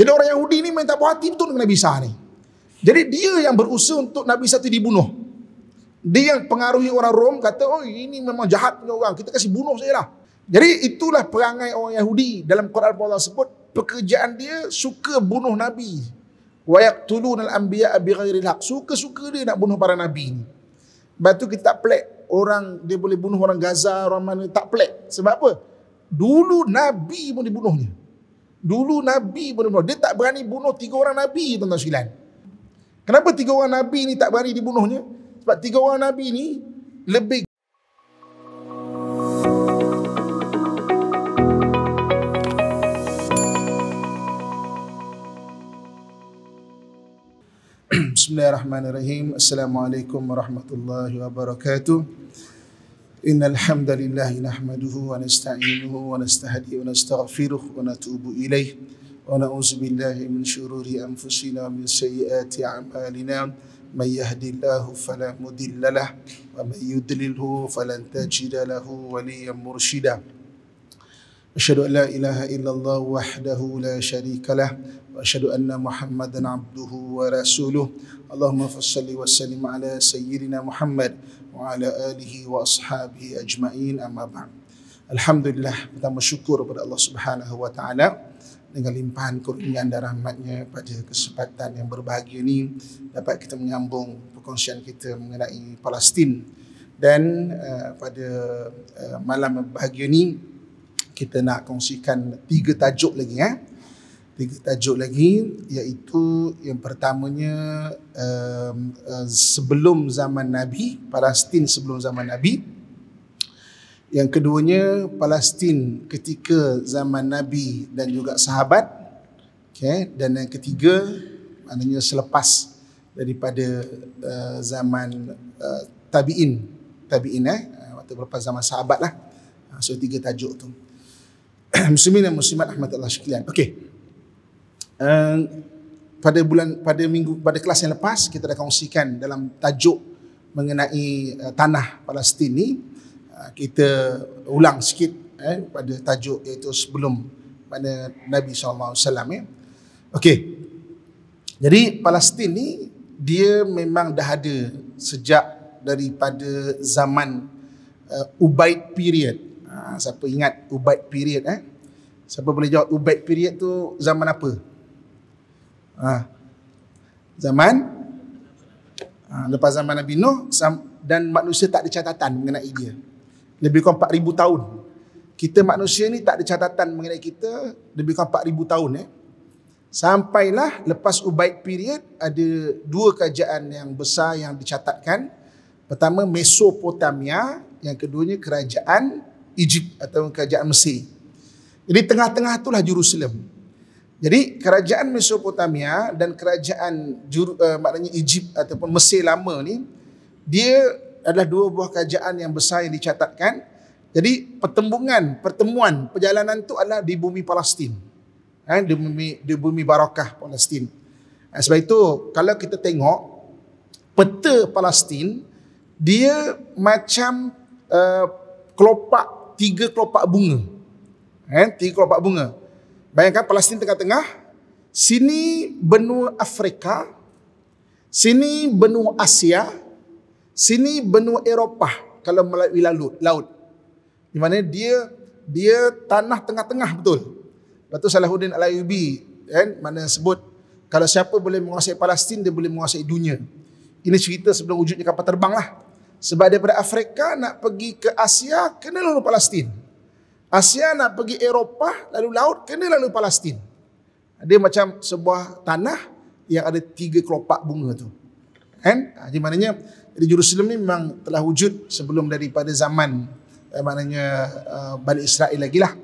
Jadi orang Yahudi ni main tak puas hati betul dengan Nabi Isa ni. Jadi dia yang berusaha untuk Nabi Isa itu dibunuh. Dia yang pengaruhi orang Rom, kata, oh ini memang jahat punya orang, kita kasih bunuh saja lah. Jadi itulah perangai orang Yahudi. Dalam Quran Allah sebut, pekerjaan dia suka bunuh Nabi. Wa yaqtulunal anbiya'a bighairil haq. Suka-suka dia nak bunuh para Nabi ni. Sebab tu kita tak pelik. Orang, dia boleh bunuh orang Gaza, orang mana, tak pelik. Sebab apa? Dulu Nabi pun dibunuhnya. Dulu Nabi pun dibunuh. Dia tak berani bunuh 3 orang Nabi, tuan-tuan sekalian. Kenapa 3 orang Nabi ni tak berani dibunuhnya? Sebab 3 orang Nabi ni lebih Bismillahirrahmanirrahim. Assalamualaikum warahmatullahi wabarakatuh. Innal hamdalillah nahmaduhu wa nasta'inuhu wa nastahdihi wa nastaghfiruh wa natubu ilaih wa na'udzu billahi min shururi anfusina wa min sayyiati a'malina. May yahdihillahu fala mudilla lahu wa may yudlilhu falan tajida lahu waliyyan mursyida. Asyhadu an la ilaha illallah wahdahu la syarika lah wa asyhadu anna Muhammadan abduhu wa rasuluh. Allahumma fassalli wa sallim ala sayyidina Muhammad wa ala alihi wa ashabihi ajma'in, amma ba'd. Alhamdulillah, kita bersyukur kepada Allah Subhanahu wa taala dengan limpahan kurniaan dan rahmatnya pada kesempatan yang berbahagia ini dapat kita menyambung perkongsian kita mengenai Palestin. Dan pada malam berbahagia ini kita nak kongsikan 3 tajuk lagi, 3 tajuk lagi, iaitu yang pertamanya sebelum zaman Nabi, Palestin sebelum zaman Nabi. Yang keduanya, Palestin ketika zaman Nabi dan juga sahabat. Dan yang ketiga, maknanya selepas daripada zaman tabi'in, waktu lepas zaman sahabat lah. So 3 tajuk tu. Muslimin dan muslimat rahmatullah sekalian. Okey. Pada kelas yang lepas kita dah kongsikan dalam tajuk mengenai tanah Palestin ni. Kita ulang sikit pada tajuk iaitu sebelum pada Nabi SAW. Okey. Jadi Palestin ni dia memang dah ada sejak daripada zaman Ubaid period. Siapa ingat Ubaid period? Siapa boleh jawab Ubaid period tu zaman apa? Zaman lepas zaman Nabi Nuh, dan manusia tak ada catatan mengenai dia. Lebih kurang 4,000 tahun. Kita manusia ni tak ada catatan mengenai kita lebih kurang 4,000 tahun. Sampailah lepas Ubaid period ada 2 kerajaan yang besar yang dicatatkan. Pertama Mesopotamia, yang keduanya kerajaan Egypt atau kerajaan Mesir. Jadi tengah-tengah itulah Jerusalem. Jadi kerajaan Mesopotamia dan kerajaan maknanya Egypt ataupun Mesir lama ni, dia adalah 2 buah kerajaan yang besar yang dicatatkan. Jadi pertemuan perjalanan tu adalah di bumi Palestin. Di bumi barakah Palestin. Sebab itu kalau kita tengok peta Palestin, dia macam kelopak 3 kelopak bunga. 3 kelopak bunga. Bayangkan Palestin tengah-tengah, sini benua Afrika, sini benua Asia, sini benua Eropah kalau melalui laut. Di mana dia tanah tengah-tengah betul. Lepas tu Salahuddin Al-Ayyubi mana sebut kalau siapa boleh menguasai Palestin, dia boleh menguasai dunia. Ini cerita sebelum wujudnya kapal terbang lah. Sebab daripada Afrika nak pergi ke Asia, kena lalu Palestin. Asia nak pergi Eropah, lalu laut, kena lalu Palestin. Dia macam sebuah tanah yang ada 3 kelopak bunga tu. Di mananya di Jerusalem ni memang telah wujud sebelum daripada zaman Bani Israel lagi lah.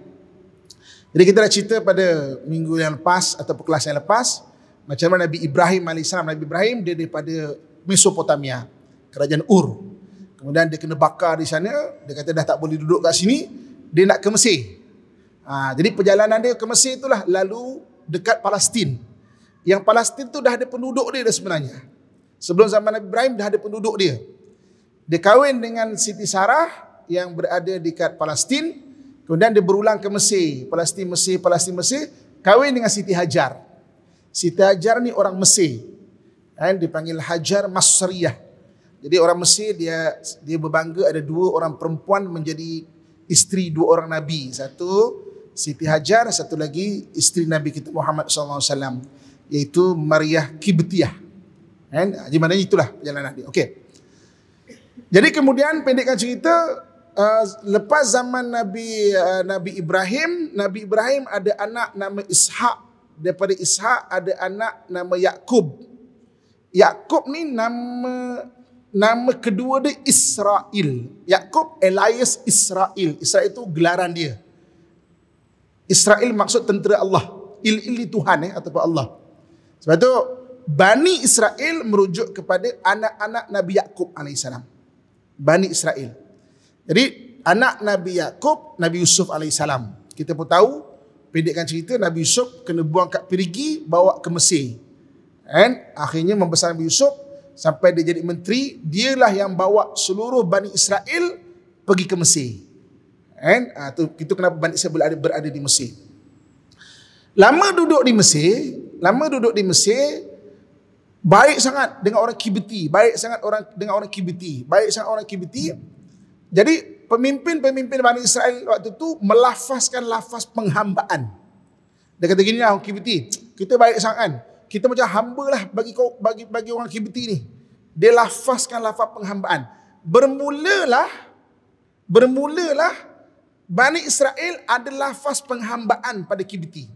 Jadi kita dah cerita pada minggu yang lepas atau kelas yang lepas macam mana Nabi Ibrahim AS. Nabi Ibrahim dia daripada Mesopotamia, kerajaan Ur. Kemudian dia kena bakar di sana. Dia kata dah tak boleh duduk kat sini, dia nak ke Mesir. Jadi perjalanan dia ke Mesir itulah lalu dekat Palestin. Yang Palestin tu dah ada penduduk dia dah sebenarnya. Sebelum zaman Nabi Ibrahim dah ada penduduk dia. Dia kahwin dengan Siti Sarah yang berada dekat Palestin. Kemudian dia berulang ke Mesir. Palestin, Mesir, kahwin dengan Siti Hajar. Siti Hajar ni orang Mesir. Dipanggil Hajar Masriyah. Jadi orang Mesir dia berbangga ada 2 orang perempuan menjadi isteri 2 orang Nabi. Satu Siti Hajar, satu lagi isteri Nabi kita Muhammad SAW, iaitu Maryah Kibtiyah. Di mana itulah perjalanan dia. Okey. Jadi kemudian pendekkan cerita, lepas zaman Nabi Ibrahim ada anak nama Ishak. Daripada Ishak ada anak nama Yakub. Yakub ni nama kedua dia Israel. Yakub alias Israel. Israel itu gelaran dia. Israel maksud tentera Allah. Il Tuhan ataupun Allah. Sebab itu Bani Israel merujuk kepada anak-anak Nabi Yakub alaihissalam. Bani Israel. Jadi anak Nabi Yakub, Nabi Yusuf alaihissalam. Kita pun tahu, pendekkan cerita, Nabi Yusuf kena buang kat perigi, bawa ke Mesir. Akhirnya membesar Nabi Yusuf sampai dia jadi menteri. Dialah yang bawa seluruh Bani Israel pergi ke Mesir. Itu kenapa Bani Israel berada di Mesir. Lama duduk di Mesir, baik sangat dengan orang Kibti, baik sangat orang Kibti. Jadi pemimpin Bani Israel waktu itu melafazkan lafaz penghambaan. Dia kata gini lah, orang Kibti, kita baik sangat kan, kita macam hamba lah bagi orang Kibti ni. Dia lafazkan lafaz penghambaan. Bermulalah Bani Israel ada lafaz penghambaan pada Kibti.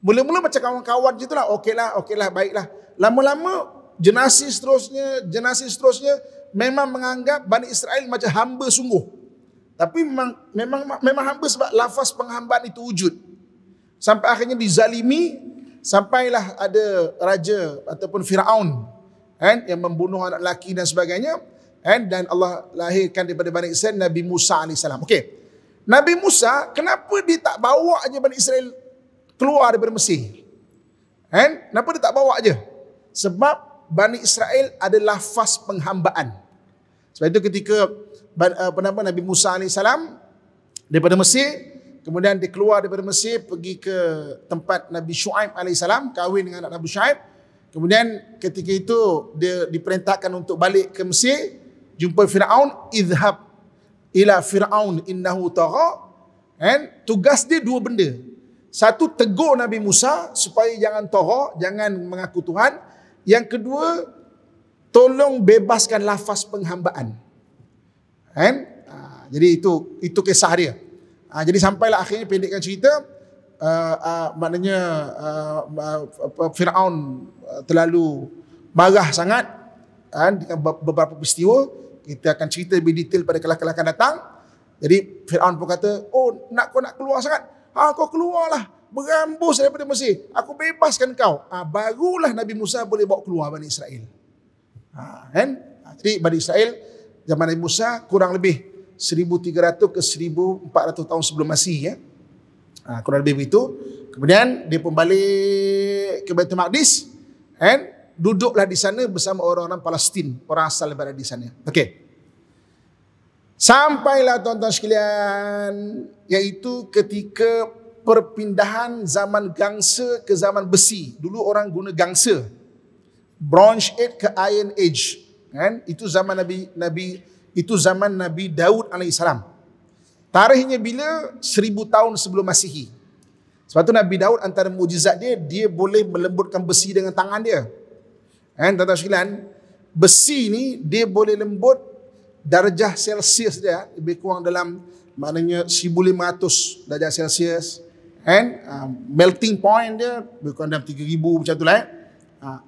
Mula-mula macam kawan-kawan je tu lah, okeylah, baiklah. Lama-lama generasi seterusnya memang menganggap Bani Israel macam hamba sungguh. Tapi memang hamba sebab lafaz penghambaan itu wujud. Sampai akhirnya dizalimi, sampailah ada raja ataupun Firaun yang membunuh anak lelaki dan sebagainya. Dan Allah lahirkan daripada Bani Israel Nabi Musa AS. Okey. Nabi Musa, kenapa dia tak bawa aja Bani Israel keluar daripada Mesir? Kenapa dia tak bawa aja? Sebab Bani Israel ada lafaz penghambaan. Sebab itu ketika Nabi Musa AS daripada Mesir, kemudian dia keluar daripada Mesir pergi ke tempat Nabi Shu'aib AS, kahwin dengan anak Nabi Shu'aib. Kemudian ketika itu dia diperintahkan untuk balik ke Mesir, jumpa Firaun, idhab ila Firaun innahu tagha. Tugas dia 2 benda. Satu, tegur Nabi Musa supaya jangan tagha, jangan mengaku Tuhan. Yang kedua, tolong bebaskan lafaz penghambaan. Jadi itu kisah dia. Jadi sampailah akhirnya pendekkan cerita, maknanya Firaun terlalu marah sangat dengan beberapa peristiwa. Kita akan cerita lebih detail pada kelak-kelak akan datang. Jadi Firaun pun kata, kau nak keluar sangat? Kau keluarlah, berambus daripada Mesir, aku bebaskan kau. Barulah Nabi Musa boleh bawa keluar Bani Israel. Jadi Bani Israel zaman Nabi Musa kurang lebih 1300 ke 1400 tahun sebelum Masih, kurang lebih begitu. Kemudian dia pun balik ke Baitul Maqdis, duduklah di sana bersama orang-orang Palestin, orang asal daripada di sana. Okey. Sampailah tuan-tuan sekalian, iaitu ketika perpindahan zaman gangsa ke zaman besi. Dulu orang guna gangsa, Bronze Age ke Iron Age. Itu zaman Nabi Daud alaihissalam. Tarikhnya bila? 1000 tahun sebelum Masihi. Sebab tu Nabi Daud antara mukjizat dia boleh melembutkan besi dengan tangan dia. Tuan-tuan sekalian, besi ni dia boleh lembut darjah Celsius dia lebih kurang dalam maknanya 1500 darjah Celsius. Melting point dia lebih kurang dalam 3000 macam tu lah.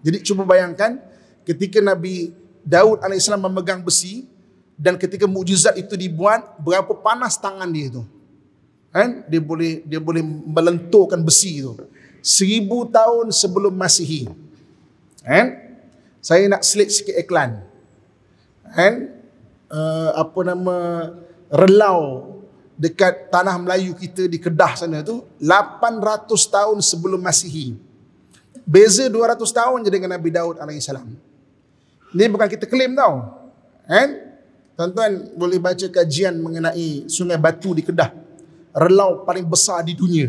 Jadi cuba bayangkan ketika Nabi Daud AS memegang besi dan ketika mukjizat itu dibuat, berapa panas tangan dia tu. Dia boleh melenturkan besi itu 1000 tahun sebelum Masihi. Saya nak selit sikit iklan. Relau dekat tanah Melayu kita di Kedah sana tu 800 tahun sebelum Masihi. Beza 200 tahun je dengan Nabi Daud alaihissalam. Ini bukan kita klaim tau. Tuan-tuan boleh baca kajian mengenai Sungai Batu di Kedah. Relau paling besar di dunia.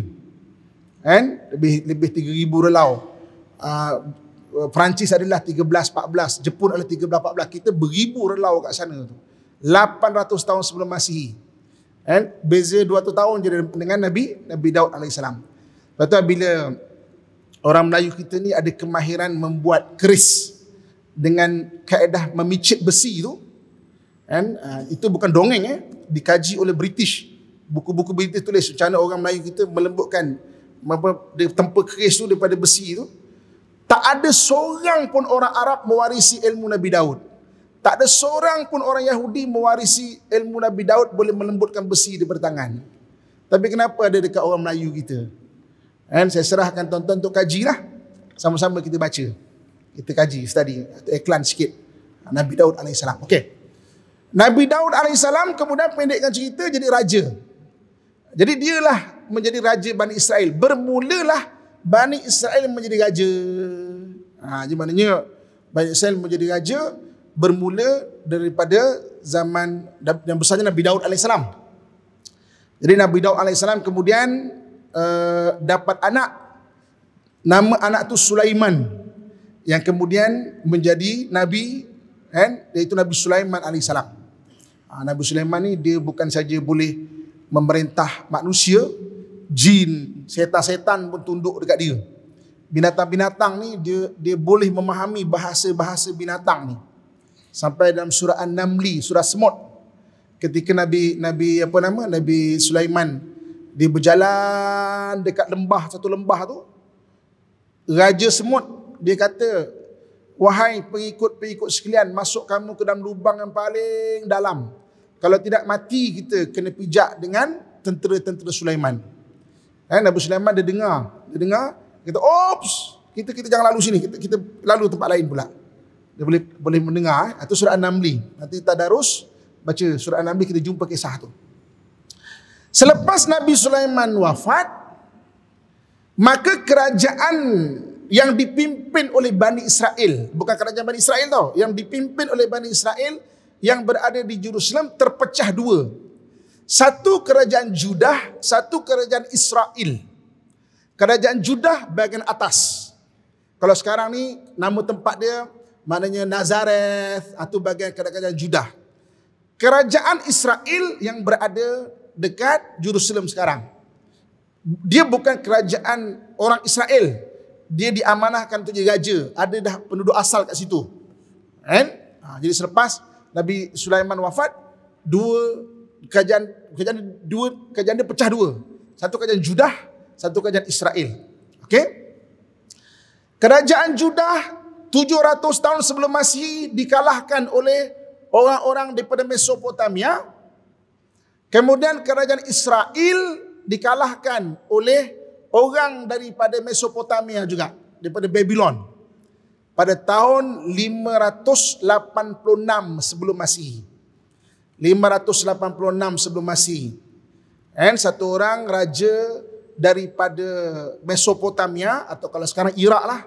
Lebih 3000 relau. Perancis adalah 13-14, Jepun adalah 13-14. Kita beribu relau kat sana tu. 800 tahun sebelum Masihi. Beza 200 tahun je dengan Nabi Daud AS. Lepas tu bila orang Melayu kita ni ada kemahiran membuat keris dengan kaedah memicit besi tu, itu bukan dongeng, dikaji oleh British. Buku-buku British tulis macam mana orang Melayu kita melembutkan dia tempa keris tu daripada besi tu. Tak ada seorang pun orang Arab mewarisi ilmu Nabi Daud. Tak ada seorang pun orang Yahudi mewarisi ilmu Nabi Daud boleh melembutkan besi daripada tangan. Tapi kenapa ada dekat orang Melayu kita? Saya serahkan tuan-tuan untuk kajilah. Sama-sama kita baca. Kita kaji, study. Iklan sikit. Nabi Daud AS. Okey. Nabi Daud AS kemudian pendekkan cerita jadi raja. Jadi dialah menjadi raja Bani Israel. Bermulalah Bani Israel menjadi raja. Jadi maknanya Bani Israel menjadi raja bermula daripada zaman yang besarnya Nabi Daud AS. Jadi Nabi Daud AS kemudian dapat anak. Nama anak tu Sulaiman, yang kemudian menjadi Nabi, iaitu Nabi Sulaiman AS. Nabi Sulaiman ni dia bukan saja boleh memerintah manusia, jin, setan-setan pun tunduk dekat dia. Binatang-binatang ni dia boleh memahami bahasa-bahasa binatang ni. Sampai dalam surah An-Namli, surah Semut, ketika Nabi Sulaiman dia berjalan dekat satu lembah tu, Raja Semut dia kata, wahai pengikut-pengikut sekalian, masuk kamu ke dalam lubang yang paling dalam. Kalau tidak mati kita kena pijak dengan tentera-tentera Sulaiman. Nabi Sulaiman dia dengar, kata, "Ops, kita jangan lalu sini, kita lalu tempat lain pula." Dia boleh mendengar. Itu surah An-Namli. Nanti tadarus baca surah An-Namli, kita jumpa kisah tu. Selepas Nabi Sulaiman wafat, maka kerajaan yang dipimpin oleh Bani Israel, bukan kerajaan Bani Israel tau, yang dipimpin oleh Bani Israel yang berada di Jerusalem terpecah dua. Satu kerajaan Judah, satu kerajaan Israel. Kerajaan Judah bahagian atas. Kalau sekarang ni nama tempat dia maknanya Nazareth, atau bahagian kerajaan Judah. Kerajaan Israel yang berada dekat Jerusalem sekarang. Dia bukan kerajaan orang Israel. Dia diamanahkan untuk jadi raja. Ada dah penduduk asal kat situ. Jadi selepas Nabi Sulaiman wafat, kerajaan dia pecah dua. Satu kerajaan Judah, satu kerajaan Israel. Okey? Kerajaan Judah 700 tahun sebelum Masihi dikalahkan oleh orang-orang daripada Mesopotamia. Kemudian kerajaan Israel dikalahkan oleh orang daripada Mesopotamia juga, daripada Babylon, pada tahun 586 sebelum Masihi. 586 sebelum Masihi. Satu orang raja daripada Mesopotamia, atau kalau sekarang Iraq lah,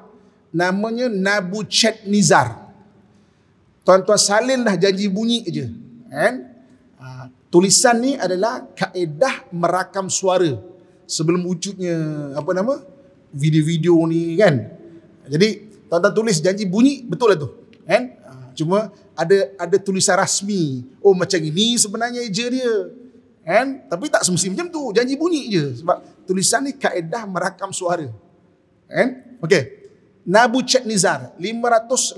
namanya Nabuchadnezzar. Tuan-tuan salin dah janji bunyi je. Tulisan ni adalah kaedah merakam suara sebelum wujudnya video-video ni kan. Jadi tuan-tuan tulis janji bunyi, betul lah tu. Cuma ada tulisan rasmi. Oh, macam ini sebenarnya eja dia. Tapi tak semesti macam tu, janji bunyi je. Sebab tulisan ni kaedah merakam suara. Okey. Nabuchadnezzar 586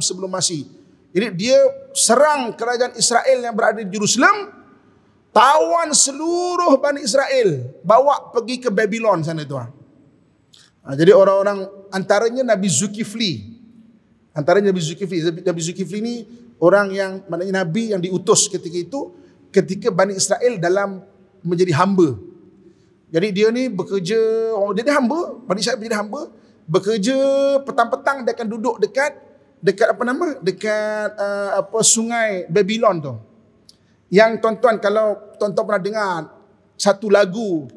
sebelum Masihi. Jadi dia serang kerajaan Israel yang berada di Jerusalem, tawan seluruh Bani Israel, bawa pergi ke Babylon sana tu. Jadi orang-orang, antaranya Nabi Zulkifli. Nabi Zulkifli ni orang yang maknanya Nabi yang diutus ketika itu, ketika Bani Israel dalam menjadi hamba. Jadi dia ni bekerja, dia hamba, Bani Israel menjadi hamba, bekerja petang-petang dia akan duduk dekat sungai Babylon tu. Yang tuan-tuan, kalau tuan-tuan pernah dengar satu lagu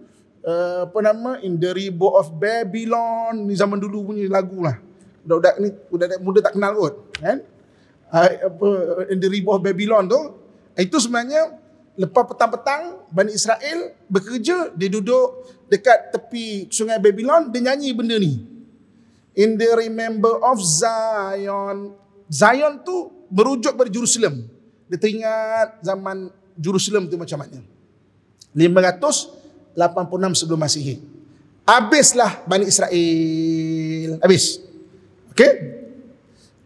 In the Ribble of Babylon, ni zaman dulu punya lagu lah. Budak-budak ni budak muda tak kenal kot, kan? In the Ribble of Babylon tu, itu sebenarnya lepas petang-petang Bani Israel bekerja, dia duduk dekat tepi sungai Babylon, dia nyanyi benda ni. in the remember of Zion. Zion tu merujuk pada Jerusalem. Dia teringat zaman Jerusalem tu macam mana. 586 sebelum Masihi. Habislah Bani Israel. Habis. Okey?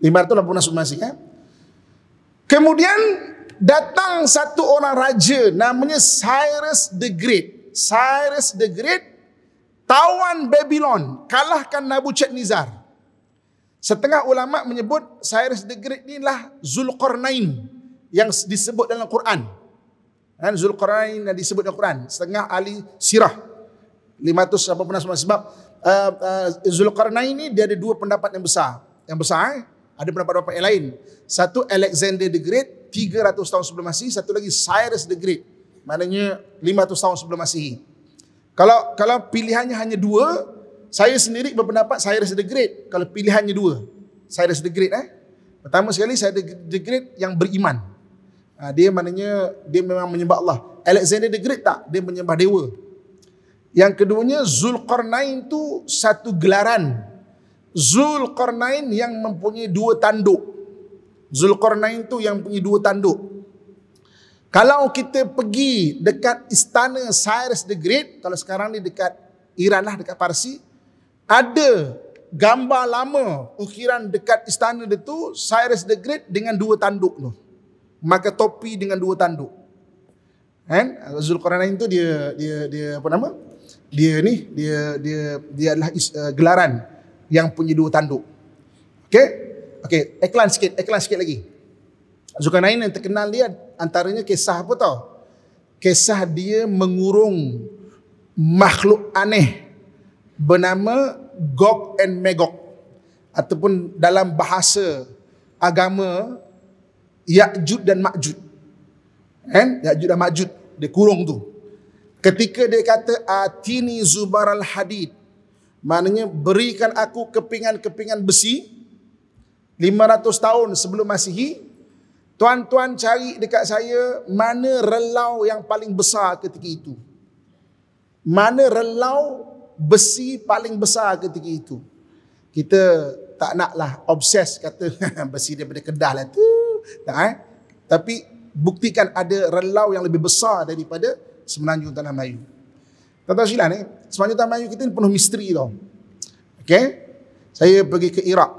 586 sebelum Masihi. Kemudian datang satu orang raja namanya Cyrus the Great. Cyrus the Great tawan Babylon, kalahkan Nabuchadnezzar. Setengah ulama menyebut Cyrus the Great inilah Zulkarnain yang disebut dalam Quran. Kan Zulkarnain yang disebut dalam Quran. Setengah ahli sirah 586 sebab Zulkarnain ni dia ada dua pendapat yang besar. Yang besar ada pendapat-pendapat yang lain. Satu Alexander the Great 300 tahun sebelum Masihi, satu lagi Cyrus the Great. Maknanya 500 tahun sebelum Masihi. Kalau pilihannya hanya dua, saya sendiri berpendapat Cyrus the Great. Kalau pilihannya dua, Cyrus the Great. Pertama sekali Cyrus the Great yang beriman. Dia maknanya dia memang menyembah Allah. Alexander the Great tak, dia menyembah dewa. Yang keduanya Zulkarnain tu satu gelaran. Zulkarnain yang mempunyai dua tanduk. Zulkarnain tu yang punya dua tanduk. Kalau kita pergi dekat istana Cyrus the Great, kalau sekarang ni dekat Iran lah, dekat Parsi, ada gambar lama ukiran dekat istana dia tu Cyrus the Great dengan dua tanduk tu. Maka topi dengan dua tanduk. Kan? Zulkarnain tu dia apa nama? Dia adalah gelaran yang punya dua tanduk. Okey, iklan sikit lagi. Zulkarnain yang terkenal dia antaranya kisah apa tau? Kisah dia mengurung makhluk aneh bernama Gog and Magog, ataupun dalam bahasa agama Ya'jud dan Ma'jud. Ya'jud dan Ma'jud, dia kurung tu. Ketika dia kata atini zubaral hadid, maknanya berikan aku kepingan-kepingan besi. 500 tahun sebelum Masihi, tuan-tuan cari dekat saya mana relau yang paling besar ketika itu. Mana relau besi paling besar ketika itu. Kita tak naklah obses kata besi daripada Kedah lah tu. Tak, Tapi buktikan ada relau yang lebih besar daripada Semenanjung Tanah Melayu. Tuan-tuan silakan Semenanjung Tanah Melayu kita ni penuh misteri tau. Okey? Saya pergi ke Iraq,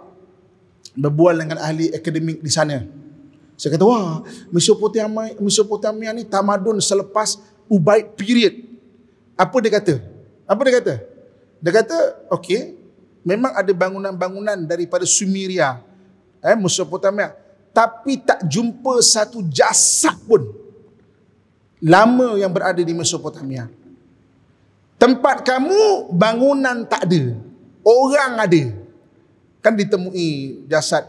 berbual dengan ahli akademik di sana. Saya kata, wah, Mesopotamia ni tamadun selepas Ubaid period. Apa dia kata? Dia kata, okey, memang ada bangunan-bangunan daripada Sumeria, Mesopotamia, tapi tak jumpa satu jasad pun lama yang berada di Mesopotamia. Tempat kamu bangunan tak ada, orang ada. Kan ditemui jasad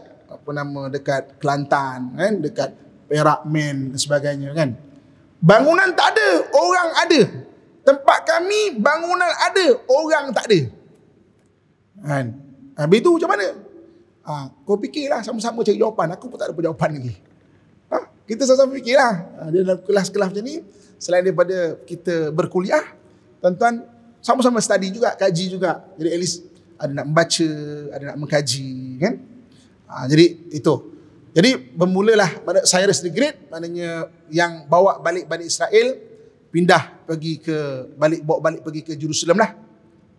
dekat Kelantan, kan, dekat Perak Men dan sebagainya, kan. Bangunan tak ada, orang ada. Tempat kami bangunan ada, orang tak ada. Kan? Habis tu macam mana? Kau fikirlah, sama-sama cari jawapan. Aku pun tak ada jawapan lagi. Kita sama-sama fikirlah. Dia dalam kelas-kelas macam ni, selain daripada kita berkuliah, tuan-tuan sama-sama study juga, kaji juga. Jadi at least ada nak membaca, ada nak mengkaji, kan? Jadi itu. Jadi bermulalah Cyrus the Great, maknanya yang bawa balik Bani Israel, pindah bawa balik pergi ke Jerusalem lah.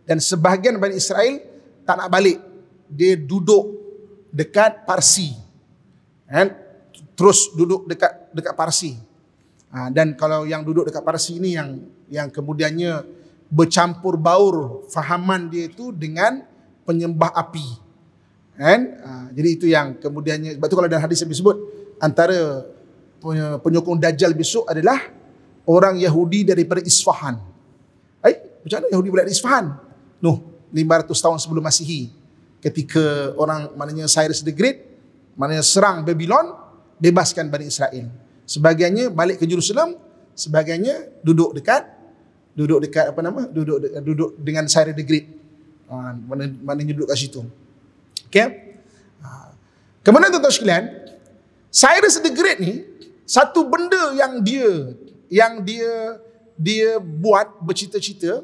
Dan sebahagian Bani Israel tak nak balik. Dia duduk dekat Parsi. Kan? Terus duduk dekat Parsi. Dan kalau yang duduk dekat Parsi ini yang kemudiannya bercampur baur fahaman dia itu dengan penyembah api. Kan? Jadi itu yang kemudiannya, sebab tu kalau dalam hadis yang disebut antara penyokong Dajjal besok adalah orang Yahudi daripada Isfahan. Macam mana Yahudi boleh dari Isfahan? 500 tahun sebelum Masihi, ketika orang maknanya Cyrus the Great maknanya serang Babylon, bebaskan Bani Israel. Sebahagiannya balik ke Jerusalem, sebahagiannya duduk dekat duduk dengan Cyrus the Great. Maknanya duduk kat situ. Okey. Kemudian tuan-tuan sekalian, Cyrus the Great ni satu benda yang dia buat bercita-cita,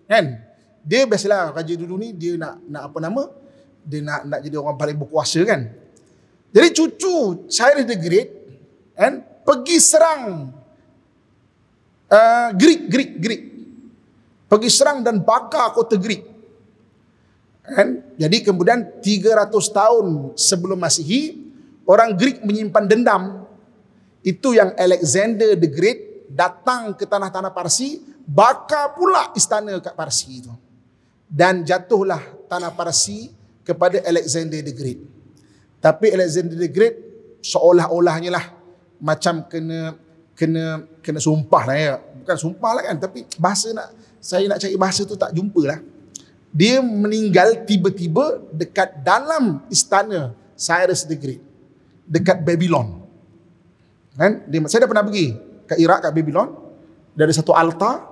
kan? Dia biasalah raja dulu ni dia nak dia nak jadi orang paling berkuasa kan. Jadi cucu Cyrus the Great kan pergi serang Greek. Pergi serang dan bakar kota Greek. Kan? Jadi kemudian 300 tahun sebelum Masihi, orang Greek menyimpan dendam. Itu yang Alexander the Great datang ke tanah-tanah Parsi, bakar pula istana kat Parsi itu. Dan jatuhlah tanah Parsi kepada Alexander the Great. Tapi Alexander the Great seolah-olahnya lah macam kena sumpah lah ya. Bukan sumpah lah kan, tapi saya nak cari bahasa tu tak jumpa lah. Dia meninggal tiba-tiba dekat dalam istana Cyrus the Great, dekat Babylon. Kan? Saya dah pernah pergi kat Iraq, kat Babylon. Dia ada satu altar.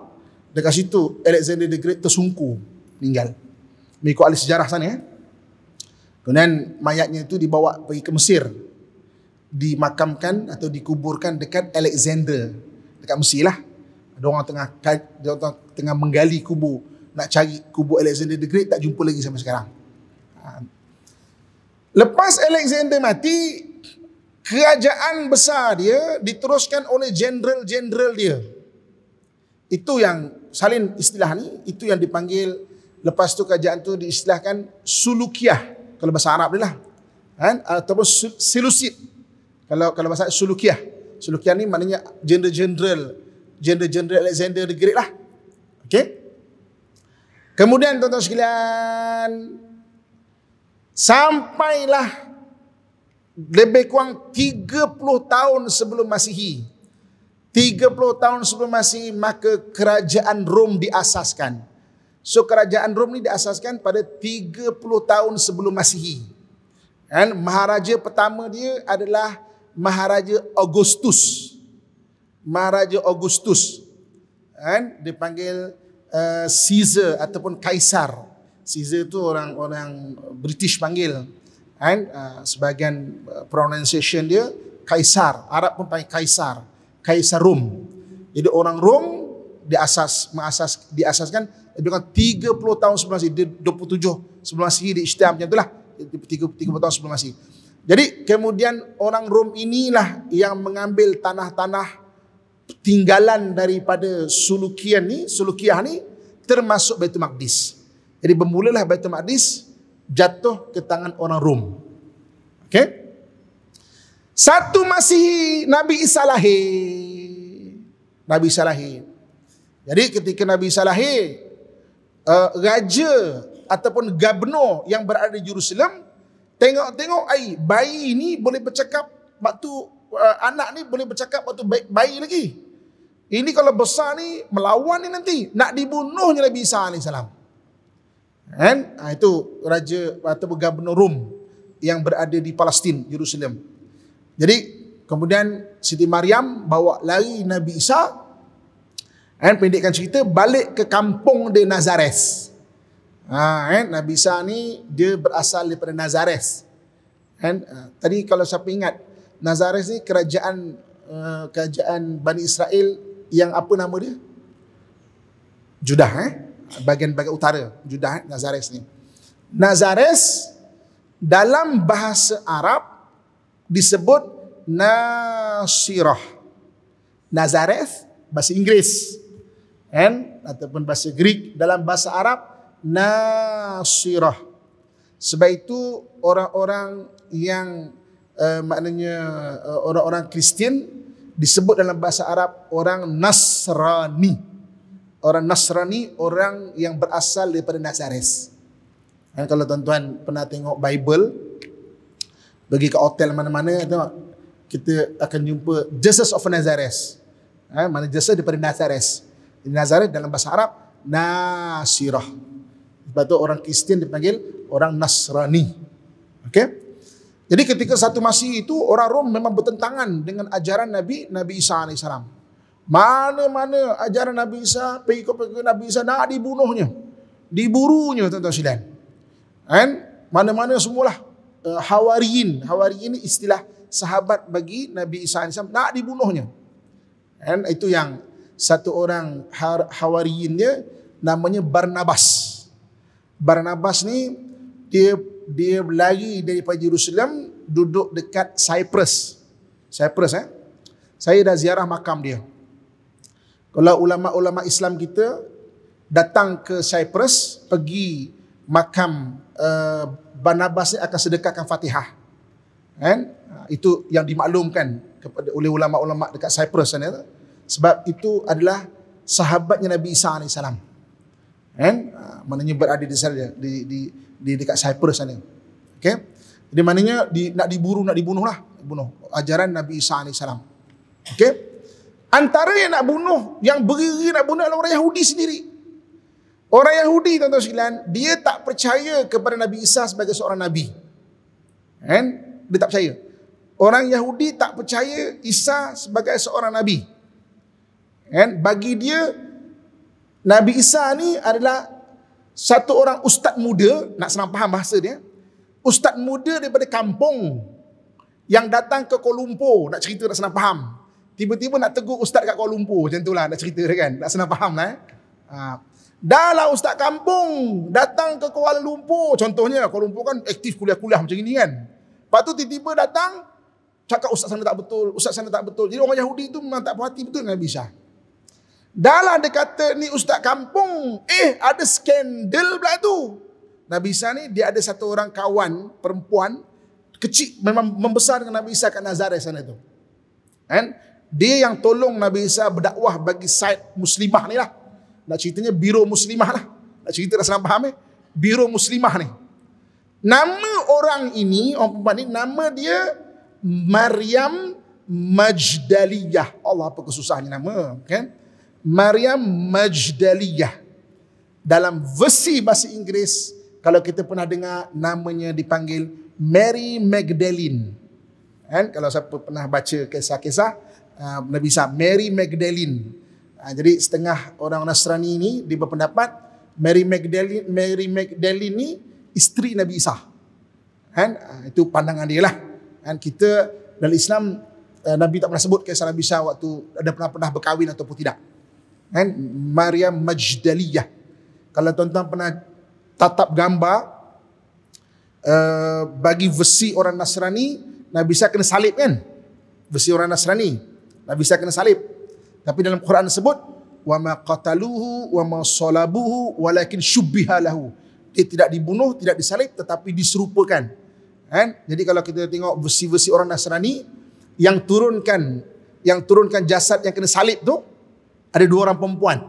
Dekat situ Alexander the Great tersungkur, meninggal. Mengikut ahli sejarah sana ya. Kemudian mayatnya itu dibawa pergi ke Mesir, dimakamkan atau dikuburkan dekat Alexander, dekat Mesir lah. Ada orang tengah menggali kubur, nak cari kubur Alexander the Great, tak jumpa lagi sampai sekarang. Lepas Alexander mati, kerajaan besar dia diteruskan oleh jenderal-jenderal dia. Itu yang salin istilah ni, itu yang dipanggil, lepas tu kerajaan tu diistilahkan Sulukiyah kalau bahasa Arab dia lah. Kan? Ataupun Seleucid kalau bahasa Sulukiyah. Sulukiyah ni maknanya jenderal Alexander the Great lah. Okey. Kemudian tuan-tuan sekalian, sampailah lebih kurang 30 tahun sebelum Masihi. 30 tahun sebelum Masihi, maka kerajaan Rom diasaskan. So kerajaan Rom ni diasaskan pada 30 tahun sebelum Masihi. Dan maharaja pertama dia adalah Maharaja Augustus. Maharaja Augustus. Dan dipanggil Caesar ataupun Kaisar. Caesar tu orang British panggil. And sebahagian pronunciation dia Kaisar. Arab pun panggil Kaisar. Kaisar Rom. Jadi orang Rom diasaskan lebih kurang 30 tahun sebelum Masihi. Dia 27 sebelum Masihi di Isytiam macam itulah. 30 tahun sebelum Masihi. Jadi kemudian orang Rom inilah yang mengambil tanah-tanah tinggalan daripada Sulukiyah ni, termasuk Baitul Maqdis. Jadi bermulalah Baitul Maqdis jatuh ke tangan orang Rom. Okey? 1 Masihi Nabi Isa lahir. Jadi ketika Nabi Isa lahir, raja ataupun gubernur yang berada di Jerusalem tengok bayi ni boleh bercakap waktu anak ni boleh bercakap waktu bayi lagi. Ini kalau besar ni melawan ni nanti nak dibunuhnya Nabi Isa AS. Kan? Itu raja ataupun gubernur Rom yang berada di Palestin, Jerusalem. Jadi kemudian Siti Maryam bawa lari Nabi Isa, dan pendekkan cerita balik ke kampung di Nazareth. Nabi Isa ni dia berasal daripada Nazareth. Tadi kalau siapa ingat, Nazareth ni kerajaan Bani Israel yang apa nama dia? Judah, bahagian utara Judah, Nazareth ni. Nazareth dalam bahasa Arab disebut Nasirah. Nazareth bahasa Inggeris, ataupun bahasa Greek. Dalam bahasa Arab Nasirah. Sebab itu orang-orang yang maknanya orang-orang Kristian disebut dalam bahasa Arab orang Nasrani. Orang Nasrani, orang yang berasal daripada Nazareth. Kalau tuan-tuan pernah tengok Bible, pergi ke hotel mana-mana, tengok, kita akan jumpa Jesus of Nazareth. Mana Jesus daripada Nazareth. Nazareth dalam bahasa Arab Nasirah. Sebab tu orang Kristian dipanggil orang Nasrani. Okey? Jadi ketika 1 Masihi itu, orang Rom memang bertentangan dengan ajaran Nabi Isa AS. Mana-mana ajaran Nabi Isa, pengikut Nabi Isa nak dibunuhnya, diburunya tuan-tuan sekalian. Mana-mana semualah Hawariyin ni istilah sahabat bagi Nabi Isa AS, nak dibunuhnya. Itu yang satu orang Hawariyin dia namanya Barnabas. Barnabas ni dia dia lari daripada Jerusalem, duduk dekat Cyprus. Saya dah ziarah makam dia. Kalau ulama-ulama Islam kita datang ke Cyprus, pergi makam Barnabas ni akan sedekahkan Fatihah. Kan? Itu yang dimaklumkan oleh ulama-ulama dekat Cyprus sana. Sebab itu adalah sahabatnya Nabi Isa AS. Kan? Maknanya berada di sana, di dekat Cyprus sana. Okey. Jadi maknanya nak dibunuh lah, ajaran Nabi Isa AS. Okey. Antara yang nak bunuh, yang berdiri nak bunuh adalah orang Yahudi sendiri. Orang Yahudi, tuan-tuan sekalian, dia tak percaya kepada Nabi Isa sebagai seorang nabi. Kan? Dia tak percaya. Orang Yahudi tak percaya Isa sebagai seorang nabi. Kan? Bagi dia, Nabi Isa ni adalah satu orang ustaz muda, nak senang faham bahasa dia, ustaz muda daripada kampung yang datang ke Kuala Lumpur, nak cerita nak senang faham. Tiba-tiba nak tegur ustaz kat Kuala Lumpur, macam itulah nak cerita dia kan, nak senang faham lah. Dah lah ustaz kampung datang ke Kuala Lumpur, contohnya Kuala Lumpur kan aktif kuliah-kuliah macam ini kan. Lepas tu tiba-tiba datang, cakap ustaz sana tak betul, ustaz sana tak betul. Jadi orang Yahudi tu memang tak puas hati betul dengan Nabi Isa. Dah lah dia kata ni ustaz kampung, ada skandal pula tu. Nabi Isa ni dia ada satu orang kawan perempuan kecil, memang membesar dengan Nabi Isa kat Nazareth sana tu. Kan? Dia yang tolong Nabi Isa berdakwah bagi Said Muslimah ni lah. Nak ceritanya Biro Muslimah lah. Nak cerita dah senang faham Biro Muslimah ni. Nama orang ini, orang perempuan ni, nama dia Maryam Majdaliyah. Allah, apa kesusahannya nama, kan? Maryam Majdaliyah. Dalam versi bahasa Inggeris, kalau kita pernah dengar, namanya dipanggil Mary Magdalene. Kan? Kalau siapa pernah baca kisah-kisah Nabi Isa, Mary Magdalene. Jadi setengah orang Nasrani ni dia berpendapat Mary Magdalene ni isteri Nabi Isa. Kan? Itu pandangan dia lah. Kan? Kita dalam Islam, Nabi tak pernah sebut kisah Nabi Isa waktu ada pernah berkahwin ataupun tidak. Kan? Maryam Majdaliyah. Kalau tuan-tuan pernah tatap gambar, bagi versi orang Nasrani, Nabi Isa kena salib kan? Versi orang Nasrani, Nabi Isa kena salib. Tapi dalam Quran sebut, wa ma qataluhu wa ma salabuhu walakin syubbiha lahu. Dia tidak dibunuh, tidak disalib, tetapi diserupakan. Kan? Jadi kalau kita tengok versi-versi orang Nasrani, yang turunkan jasad yang kena salib tu ada dua orang perempuan.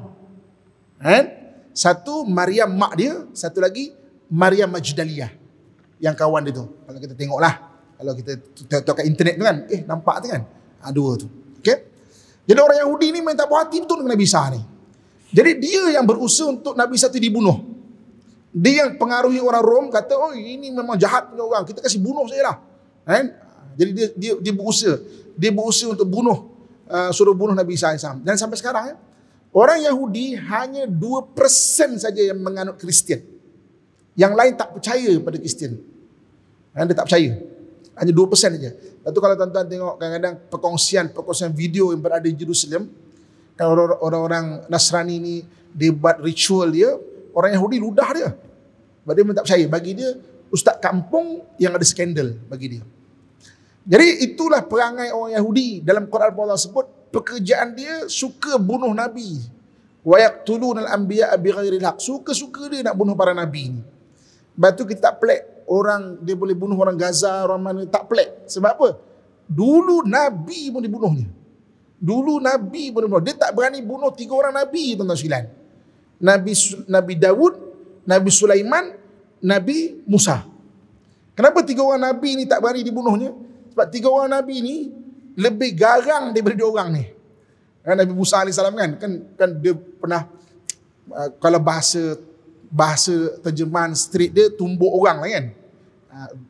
Kan? Satu Maryam mak dia, satu lagi Maryam Majdaliyah, yang kawan dia tu. Kalau kita tengoklah, kalau kita tengok kat internet tu kan, nampak tu kan, dua tu. Okey. Jadi orang Yahudi ni memang tak puas hati betul dengan Nabi Isa ni. Jadi dia yang berusaha untuk Nabi Isa tu dibunuh. Dia yang pengaruhi orang Rom, kata, oh ini memang jahat punya orang, kita kasih bunuh saja lah. Kan? Jadi dia berusaha untuk suruh bunuh Nabi Isa AS. Dan sampai sekarang orang Yahudi hanya 2% saja yang menganut Kristian. Yang lain tak percaya pada Kristian. Dia tak percaya. Hanya 2% saja. Lepas tu kalau tuan-tuan tengok kadang-kadang perkongsian video yang berada di Jerusalem, kalau orang-orang Nasrani ni dia buat ritual dia, orang Yahudi ludah dia. Sebab dia memang tak percaya. Bagi dia, ustaz kampung yang ada skandal bagi dia. Jadi itulah perangai orang Yahudi. Dalam Quran Allah sebut, pekerjaan dia suka bunuh Nabi. Wa yaqtuluna al-anbiya'a bighairil haq. Suka-suka dia nak bunuh para Nabi ni. Lepas tu kita tak pelik orang dia boleh bunuh orang Gaza, orang mana, tak pelik. Sebab apa? Dulu Nabi pun dibunuhnya. Dia tak berani bunuh 3 orang Nabi, tuan-tuan sekalian. Nabi Daud, Nabi Sulaiman, Nabi Musa. Kenapa 3 orang Nabi ni tak berani dibunuhnya? Sebab 3 orang Nabi ni lebih garang daripada 2 orang ni. Nabi Musa AS kan dia pernah, kalau bahasa terjemahan street dia, tumbuk orang lah kan.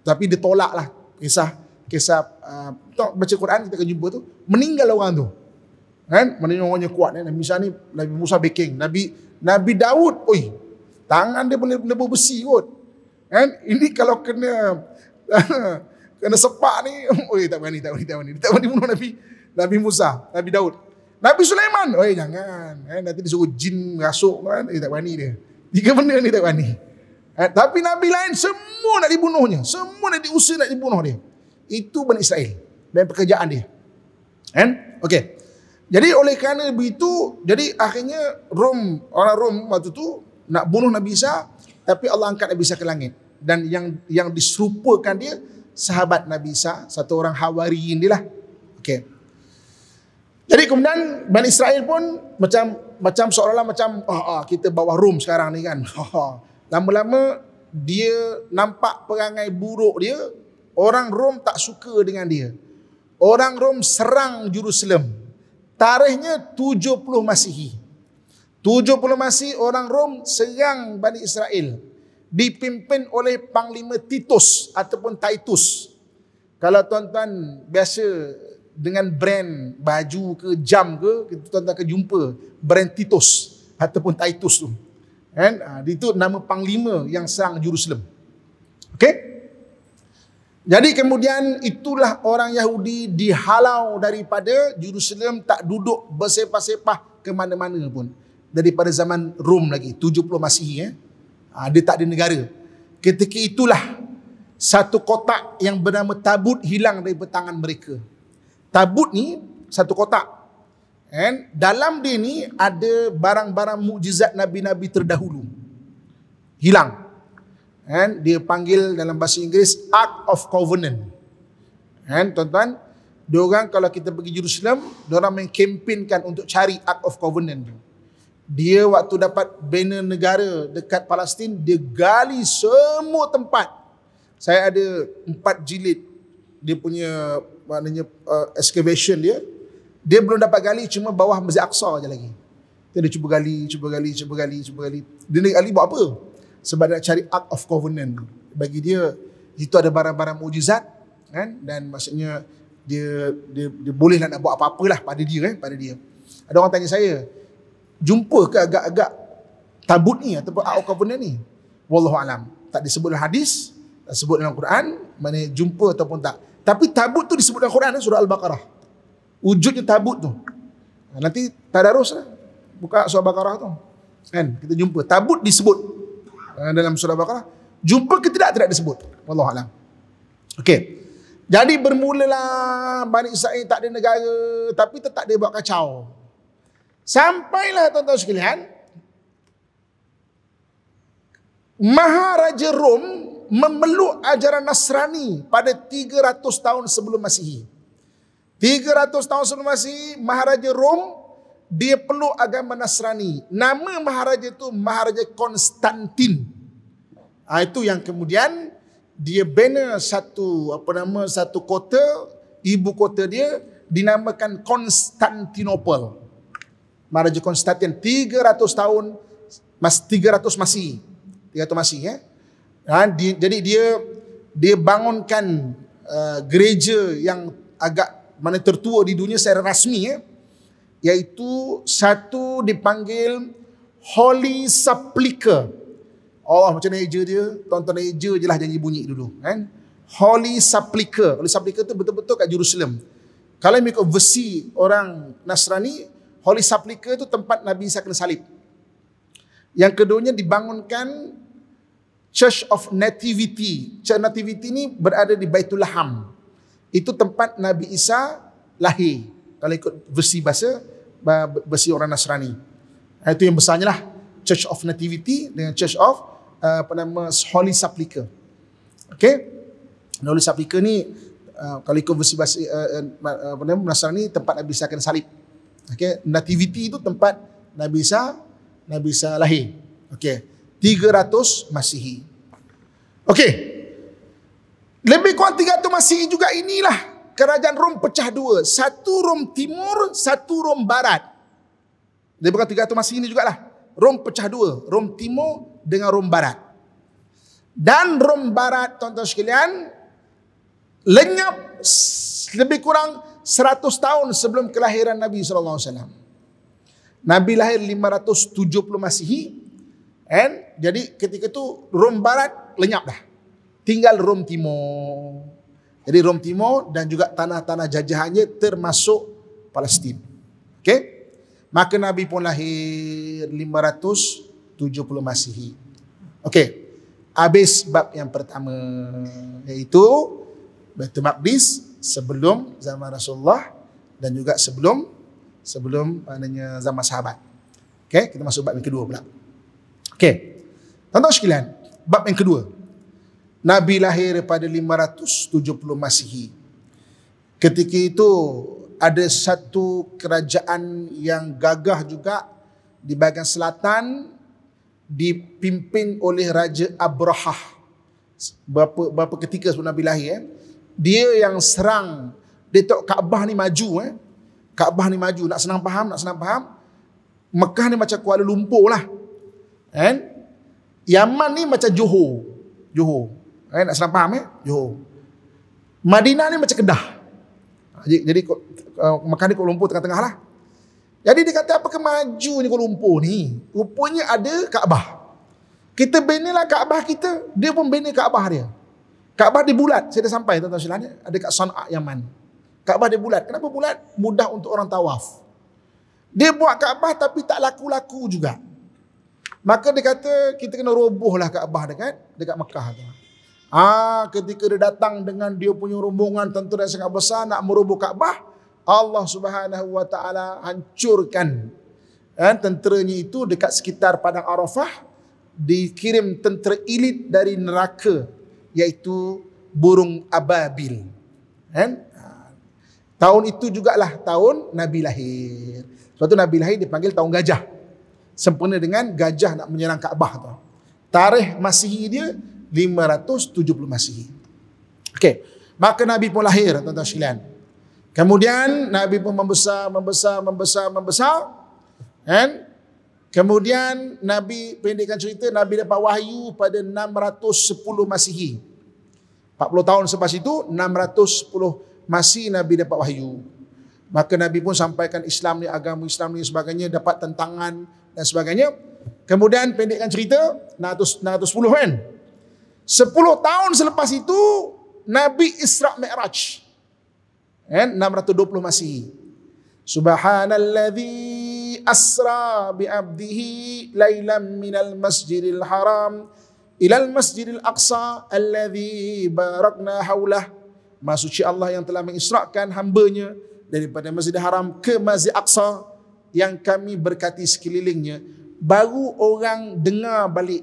Tapi dia tolak lah kisah baca Quran kita akan jumpa tu, meninggal orang tu kan, maknanya orangnya kuat kan. Nabi Musa backing, Nabi Daud, tangan dia boleh besi kot kan. Ini kalau kena sepak ni, tak berani bunuh Nabi Musa, Nabi Daud. Nabi Sulaiman, jangan kan, nanti dia suruh jin rasuk kan, tak berani dia. 3 benda ni tak berani. Tapi Nabi lain semua nak dibunuhnya. Semua nak diusir, nak dibunuh dia. Itu Bani Israel dan pekerjaan dia. Kan? Okey. Jadi oleh kerana begitu, jadi akhirnya orang Rom waktu tu nak bunuh Nabi Isa, tapi Allah angkat Nabi Isa ke langit. Dan yang diserupakan dia sahabat Nabi Isa, satu orang Hawariyin dia lah. Okey. Jadi kemudian Bani Israel pun macam seolah-olah macam kita bawah Rom sekarang ni kan. Lama-lama dia nampak perangai buruk dia, orang Rom tak suka dengan dia. Orang Rom serang Jerusalem. Tarikhnya 70 Masihi. 70 Masihi orang Rom serang Bani Israel. Dipimpin oleh Panglima Titus ataupun Titus. Kalau tuan-tuan biasa dengan brand baju ke jam ke, tuan-tuan akan jumpa brand Titus ataupun Titus tu. Kan? Itu nama panglima yang serang Jerusalem. Okey? Jadi kemudian itulah orang Yahudi dihalau daripada Jerusalem, tak duduk bersepah-sepah ke mana-mana pun. Daripada zaman Rom lagi, 70 Masihi. Dia tak ada negara. Ketika itulah satu kotak yang bernama tabut hilang dari tangan mereka. Tabut ni satu kotak. Dalam dia ni ada barang-barang mukjizat Nabi-Nabi terdahulu. Hilang. Dia panggil dalam bahasa Inggeris Ark of Covenant. Tuan-tuan, diorang kalau kita pergi Jerusalem, diorang mengkempenkan untuk cari Ark of Covenant tu. Dia waktu dapat banner negara dekat Palestin, dia gali semua tempat. Saya ada 4 jilid dia punya maknanya excavation dia. Dia belum dapat gali, cuma bawah Masjid Aqsa je lagi. Dia cuba gali. Dia nak gali buat apa? Sebab nak cari Ark of Covenant. Bagi dia itu ada barang-barang mukjizat, kan? Dan maksudnya dia boleh nak buat apa-apalah pada dia, pada dia. Ada orang tanya saya, jumpa ke agak-agak tabut ni ataupun Ark of Covenant ni? Wallahu alam. Tak disebut dalam hadis, tak disebut dalam Quran, mana jumpa ataupun tak. Tapi tabut tu disebut dalam Quran, surah Al-Baqarah. Wujudnya tabut tu. Nanti tadarus lah. Buka surah Al-Baqarah tu. Kan? Kita jumpa. Tabut disebut dalam surah Al-Baqarah. Jumpa ke tidak disebut. Wallahu alam. Okey. Jadi bermulalah Bani Israel tak ada negara, tapi tetap dia buat kacau. Sampailah tuan-tuan sekalian, Maharaja Rom memeluk ajaran Nasrani pada 300 tahun sebelum Masihi. 300 tahun sebelum Masihi, Maharaja Rom dia peluk agama Nasrani. Nama Maharaja itu Maharaja Konstantin. Itu yang kemudian dia bina satu kota, ibu kota dia dinamakan Konstantinopel. Maharaja Konstantin 300 tahun 300 Masihi. 300 Masihi jadi dia bangunkan gereja yang agak mana tertua di dunia secara rasmi, iaitu satu dipanggil Holy Sepulchre. Macam eja dia, tonton eja je lah janji bunyi dulu, kan? Holy Sepulchre. Holy Sepulchre tu betul-betul kat Jerusalem. Kalau ikut versi orang Nasrani, Holy Sepulchre tu tempat Nabi Isa kena salib. Yang keduanya dibangunkan Church of Nativity. Church Nativity ni berada di Baitul Laham. Itu tempat Nabi Isa lahir. Kalau ikut versi orang Nasrani. Itu yang besarnya lah. Church of Nativity dengan Church of Holy Sepulchre. Okey. Holy Sepulchre ni kalau ikut versi Nasrani tempat Nabi Isa kena salib. Okey. Nativity itu tempat Nabi Isa lahir. Okey. 300 Masihi. Okey. Lebih kurang 300 Masihi juga inilah kerajaan Rom pecah dua. Satu Rom Timur, satu Rom Barat. Lebih kurang 300 Masihi ini jugalah. Rom pecah dua. Rom Timur dengan Rom Barat. Dan Rom Barat, tuan-tuan sekalian, lenyap lebih kurang 100 tahun sebelum kelahiran Nabi SAW. Nabi lahir 570 Masihi. Jadi ketika itu Rom Barat lenyap dah. Tinggal Rom Timur. Jadi Rom Timur dan juga tanah-tanah jajahannya termasuk Palestin. Okey? Maka Nabi pun lahir 570 Masihi. Okey. Habis bab yang pertama, iaitu Baitul Maqdis sebelum zaman Rasulullah dan juga sebelum maknanya zaman sahabat. Okey, kita masuk bab yang kedua pula. Okey. Tuan-tuan sekalian, bab yang kedua. Nabi lahir pada 570 Masihi. Ketika itu ada satu kerajaan yang gagah juga di bahagian selatan, dipimpin oleh Raja Abrahah. Berapa ketika sebelum Nabi lahir, dia yang serang. Dia tahu Kaabah ni maju. Kaabah ni maju. Nak senang faham. Mekah ni macam Kuala Lumpur lah. Yaman ni macam Johor. Nak senang faham Johor. Madinah ni macam Kedah. Jadi Mekah ni Kuala Lumpur tengah-tengah lah. Jadi dia kata, apakah maju ni Kuala Lumpur ni? Rupanya ada Kaabah. Kita binalah Kaabah kita, dia pun bina Kaabah dia. Kaabah dia bulat. Saya dah sampai tuan-tuan sekalian, ada kat Sana'a, Yaman. Kaabah dia bulat. Kenapa bulat? Mudah untuk orang tawaf. Dia buat Kaabah tapi tak laku-laku juga. Maka dia kata, kita kena robohlah Kaabah dekat Mekah tu. Ketika dia datang dengan dia punya rombongan tentera yang sangat besar nak meroboh Kaabah, Allah Subhanahu wa taala hancurkan tenteranya itu dekat sekitar padang Arafah. Dikirim tentera elit dari neraka, iaitu burung ababil. Tahun itu jugalah tahun Nabi lahir. Sebab tu Nabi lahir dipanggil tahun gajah. Sempena dengan gajah nak menyerang Kaabah tu. Tarikh Masihi dia 570 Masihi. Okey, maka Nabi pun lahir tuan-tuan sekalian. Kemudian Nabi pun membesar. Kemudian Nabi, pendekkan cerita, Nabi dapat wahyu pada 610 Masihi. 40 tahun selepas itu, 610 Masihi Nabi dapat wahyu. Maka Nabi pun sampaikan Islam ni, agama Islam ni sebagainya, dapat tentangan dan sebagainya. Kemudian pendekkan cerita, 610 kan. 10 tahun selepas itu, Nabi Isra' Mi'raj. 620 Masihi. Subhanalladzi asra bi'abdihi lailan minal masjidil haram ilal masjidil aqsa alladzi barakna haulah. Maha suci Allah yang telah mengisrakan hambanya daripada Masjidil Haram ke Masjid Aqsa yang kami berkati sekelilingnya. Baru orang dengar balik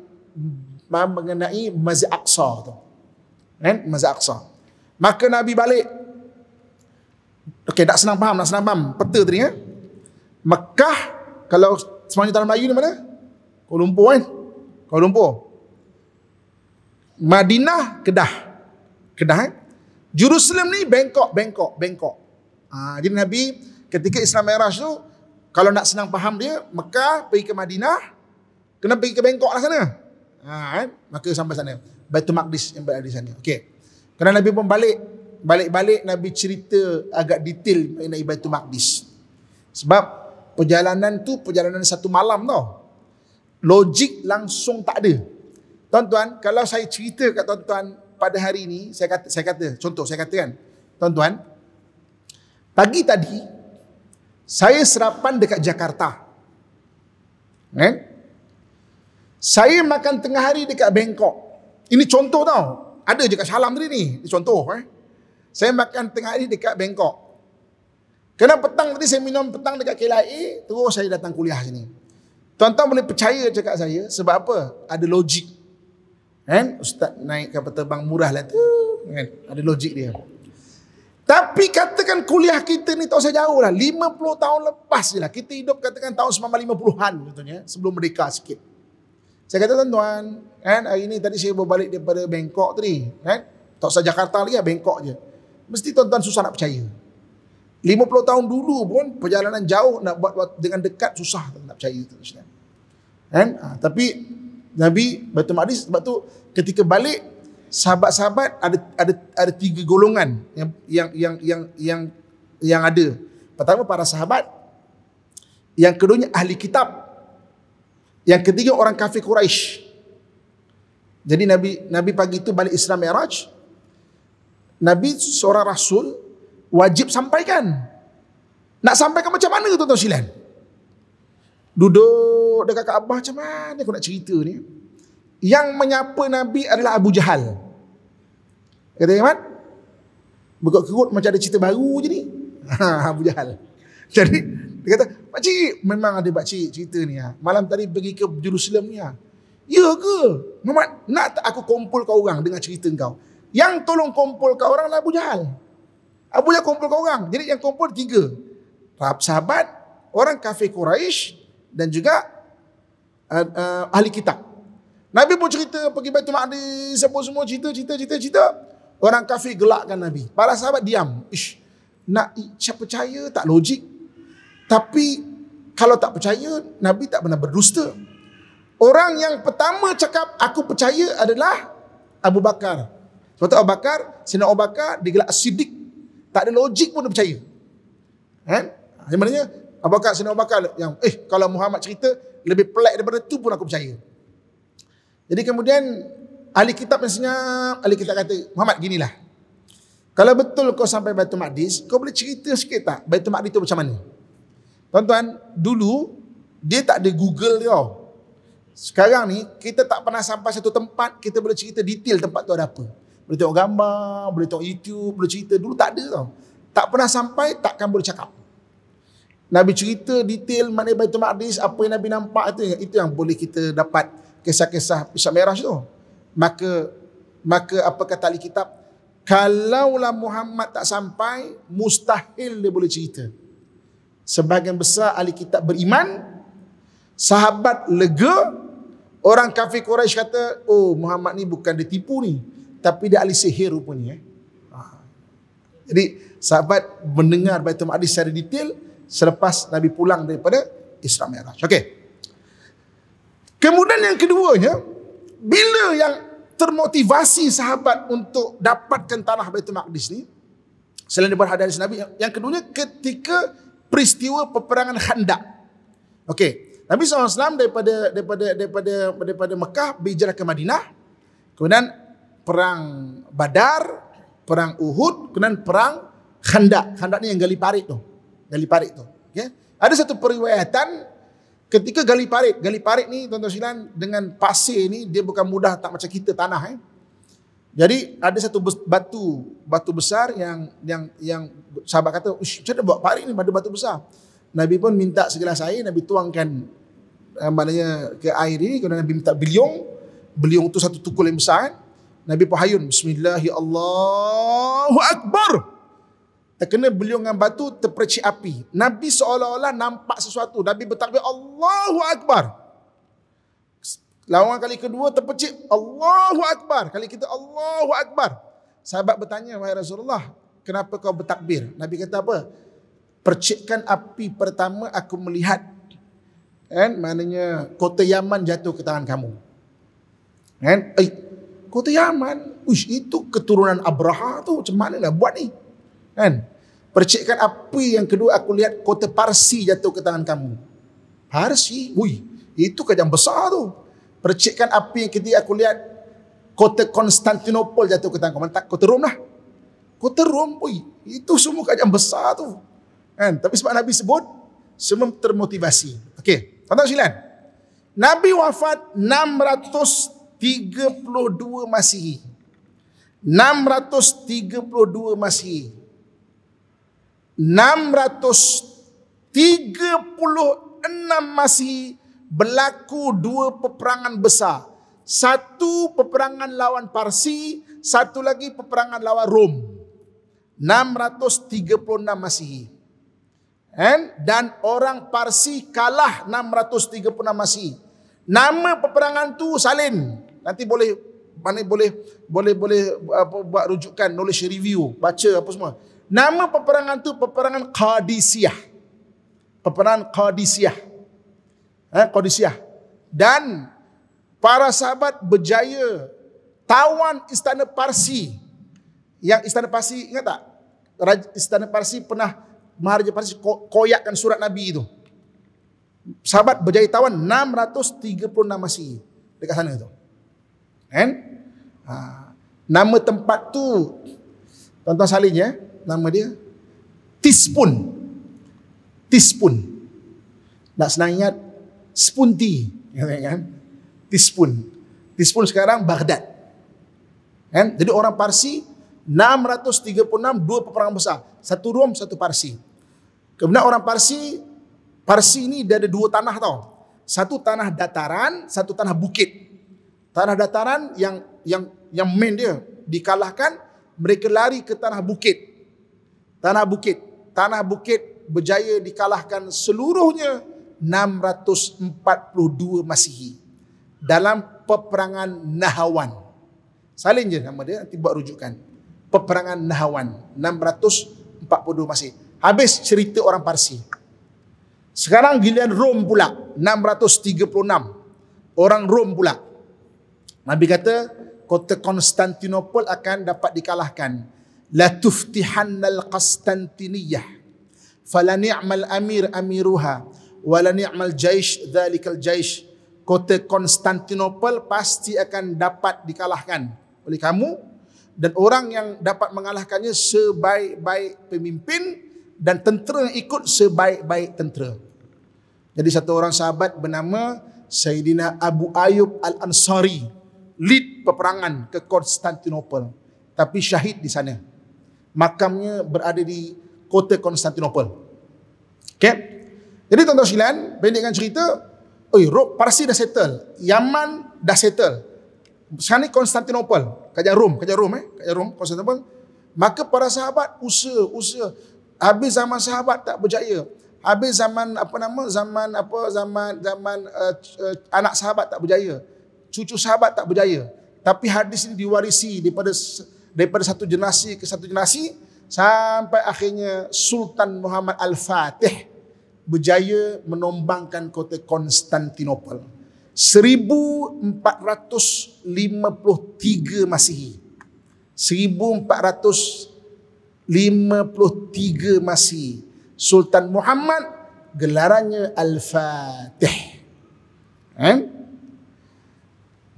mengenai Masjid Aqsa tu. Masjid Aqsa. Maka Nabi balik. Okey, nak senang faham. Peta tadi Mekah, kalau semuanya tanah Melayu ni mana? Kuala Lumpur kan? Kuala Lumpur. Madinah, Kedah. Jerusalem ni Bangkok. Jadi Nabi ketika Isra Mi'raj tu, kalau nak senang faham dia, Mekah pergi ke Madinah, kena pergi ke Bangkok lah sana. Maka sampai sana. Baitul Maqdis yang berada di sana. Okey. Kerana Nabi pun balik Nabi cerita agak detail mengenai Baitul Maqdis. Sebab perjalanan tu perjalanan satu malam tau. Logik langsung tak ada. Tuan-tuan, kalau saya cerita kat tuan-tuan pada hari ini, saya kata kan, tuan-tuan, pagi tadi saya sarapan dekat Jakarta. Saya makan tengah hari dekat Bangkok. Ini contoh tau. Ada je kat Shah Alam tadi ni. Ini contoh. Saya makan tengah hari dekat Bangkok. Kerana petang tadi saya minum petang dekat KLIA, terus saya datang kuliah sini. Tuan-tuan boleh percaya cakap saya, sebab apa? Ada logik. Ustaz naik kapal terbang murah lah tu. Ada logik dia. Tapi katakan kuliah kita ni tak usah jauh lah. 50 tahun lepas je lah. Kita hidup katakan tahun 1950-an contohnya, sebelum merdeka sikit. Saya kata tuan-tuan, hari ni tadi saya berbalik daripada Bangkok tadi. Tak usah Jakarta lagi lah, Bangkok je. Mesti tuan-tuan susah nak percaya. 50 tahun dulu pun perjalanan jauh nak buat dengan dekat susah nak percaya. Tapi Nabi Baitul Maqdis, sebab tu ketika balik sahabat-sahabat ada 3 golongan yang ada. Pertama para sahabat, yang keduanya ahli kitab, yang ketiga orang kafir Quraisy. Jadi Nabi pagi itu balik Isra Mi'raj. Nabi seorang rasul, wajib sampaikan. Nak sampaikan macam mana tuan-tuan sekalian? Duduk dekat Kaabah, macam mana aku nak cerita ni? yang menyapa Nabi adalah Abu Jahal. Kata Ahmad, berkut-kerut macam ada cerita baru je ni. Abu Jahal. Jadi dia kata, pakcik, memang ada pakcik cerita ni. Malam tadi pergi ke Jerusalem ni. Ya ke? Muhammad, nak tak aku kumpul kau orang dengan cerita kau? Yang tolong kumpul kau orang adalah Abu Jahal. Abu Jahal kumpul kau orang. Jadi yang kumpul 3. Sahabat, orang kafir Quraisy dan juga ahli kitab. Nabi pun cerita pergi Baitul Maqdis, semua cerita. Orang kafir gelakkan Nabi. Para sahabat diam. Nak percaya tak logik. Tapi kalau tak percaya, Nabi tak pernah berdusta. Orang yang pertama cakap aku percaya adalah Abu Bakar. Sebab tu Abu Bakar, Sayyidina Abu Bakar digelar As-Siddiq. Tak ada logik pun dia percaya. Yang maknanya Abu Bakar, Sayyidina Abu Bakar yang kalau Muhammad cerita lebih pelik daripada tu pun aku percaya. Jadi kemudian ahli kitab yang senyap, ahli kitab kata, Muhammad ginilah. Kalau betul kau sampai Baitul Maqdis, kau boleh cerita sikit tak Baitul Maqdis tu macam mana? Tuan-tuan, dulu dia tak ada Google tau. Sekarang ni kita tak pernah sampai satu tempat, kita boleh cerita detail tempat tu ada apa. Boleh tengok gambar, boleh tengok YouTube, boleh cerita. Dulu tak ada tau. Tak pernah sampai, takkan boleh cakap. Nabi cerita detail mana Baitul Maqdis, apa yang Nabi nampak, itu yang boleh kita dapat kisah-kisah Isra Mi'raj tu. Maka apa kata ahli kitab? Kalaulah Muhammad tak sampai, mustahil dia boleh cerita. Sebahagian besar ahli kitab beriman, sahabat lega, orang kafir Quraisy kata, oh Muhammad ni bukan dia tipu ni, tapi dia ahli sihir rupanya. Jadi sahabat mendengar Baitul Maqdis secara detail selepas Nabi pulang daripada Isra Mi'raj. Okey. Kemudian yang keduanya, bila yang termotivasi sahabat untuk dapatkan tanah Baitul Maqdis ni, selain daripada hadis Nabi, yang keduanya ketika peristiwa peperangan Khandaq. Okey, Nabi SAW daripada Mekah berhijrah ke Madinah, kemudian perang Badar, perang Uhud, kemudian perang Khandaq. Khandaq ni yang gali parit tu. Okay? Ada satu periwayatan ketika gali parit ni tuan-tuan sekalian, dengan pasir ni dia bukan mudah, tak macam kita tanah. Jadi ada satu batu besar yang sahabat kata, macam mana buat parit ni, ada batu besar. Nabi pun minta segelas air, Nabi tuangkan maknanya ke air ini, kemudian Nabi minta beliung tu satu tukul yang besar. Nabi pun hayun, Bismillahirrahmanirrahim, Allahu Akbar. Terkena beliung dengan batu, terpercik api. Nabi seolah-olah nampak sesuatu. Nabi bertakbir, Allahu Akbar. Lawan kali kedua terpercik, Allahu Akbar. Kali kita, Allahu Akbar. Sahabat bertanya, wahai Rasulullah, kenapa kau bertakbir? Nabi kata apa? Percikan api pertama aku melihat, maknanya kota Yaman jatuh ke tangan kamu. Kota Yaman, itu keturunan Abraha tu, macam mana nak buat ni? Percikan api yang kedua aku lihat kota Parsi jatuh ke tangan kamu. Parsi? Itu kerajaan besar tu. Percikan api yang ketiga aku lihat kota Konstantinopel jatuh ke tangan kamu. Kota Rom lah. Kota Rom, itu semua kerajaan besar tu. Tapi sebab Nabi sebut, semua termotivasi. Okey, tuan-tuan sekalian, Nabi wafat 632 Masihi. 632 Masihi. 636 Masihi berlaku 2 peperangan besar. Satu peperangan lawan Parsi, satu lagi peperangan lawan Rom. 636 Masihi. Dan orang Parsi kalah 636 Masihi. Nama peperangan tu salin. Nanti boleh buat rujukan, knowledge review, baca apa semua. Nama peperangan tu peperangan Qadisiyah. Peperangan Qadisiyah. Qadisiyah. Dan para sahabat berjaya tawan istana Parsi. Yang istana Parsi, ingat tak? Istana Parsi pernah Maharaja Parsi koyakkan surat Nabi itu. Sahabat berjaya tawan 636 Masihi dekat sana tu. Nama tempat tu, tuan-tuan salin ya, nama dia Tispun. Nak senang ingat, Spunti, kan? Tispun. Teaspoon sekarang Baghdad. Kan? Jadi orang Parsi 636 dua peperangan besar. Satu Rom, satu Parsi. Kemudian orang Parsi ini dia ada dua tanah tau. Satu tanah dataran, satu tanah bukit. Tanah dataran yang main dia dikalahkan, mereka lari ke tanah bukit. Tanah bukit berjaya dikalahkan seluruhnya 642 Masihi dalam peperangan Nahawan. Salin je nama dia, nanti buat rujukan. Peperangan Nahawan 642 Masihi. Habis cerita orang Parsi. Sekarang giliran Rom pula 636. Orang Rom pula. Nabi kata kota Konstantinopel akan dapat dikalahkan. La tuftihannal Qastantiniyah fala ni'mal amir amiruha wala ni'mal jaish dzalikal jaish. Kota Konstantinopel pasti akan dapat dikalahkan oleh kamu, dan orang yang dapat mengalahkannya sebaik-baik pemimpin dan tentera yang ikut sebaik-baik tentera. Jadi satu orang sahabat bernama Sayyidina Abu Ayyub Al-Ansari lead peperangan ke Konstantinopel, tapi syahid di sana. Makamnya berada di kota Konstantinopel. Okay? Jadi tuan-tuan sekalian, pendekkan cerita, Parsi dah settle, Yaman dah settle. Sekarang ni Konstantinopel, Kerajaan Rom, Konstantinopel. Maka para sahabat usaha. Habis zaman sahabat tak berjaya. Habis zaman anak sahabat tak berjaya. Cucu sahabat tak berjaya. Tapi hadis ini diwarisi daripada satu generasi ke satu generasi sampai akhirnya Sultan Muhammad Al-Fatih berjaya menombangkan kota Konstantinopel 1453 Masihi. 1453 Masihi. Sultan Muhammad gelarannya Al-Fatih.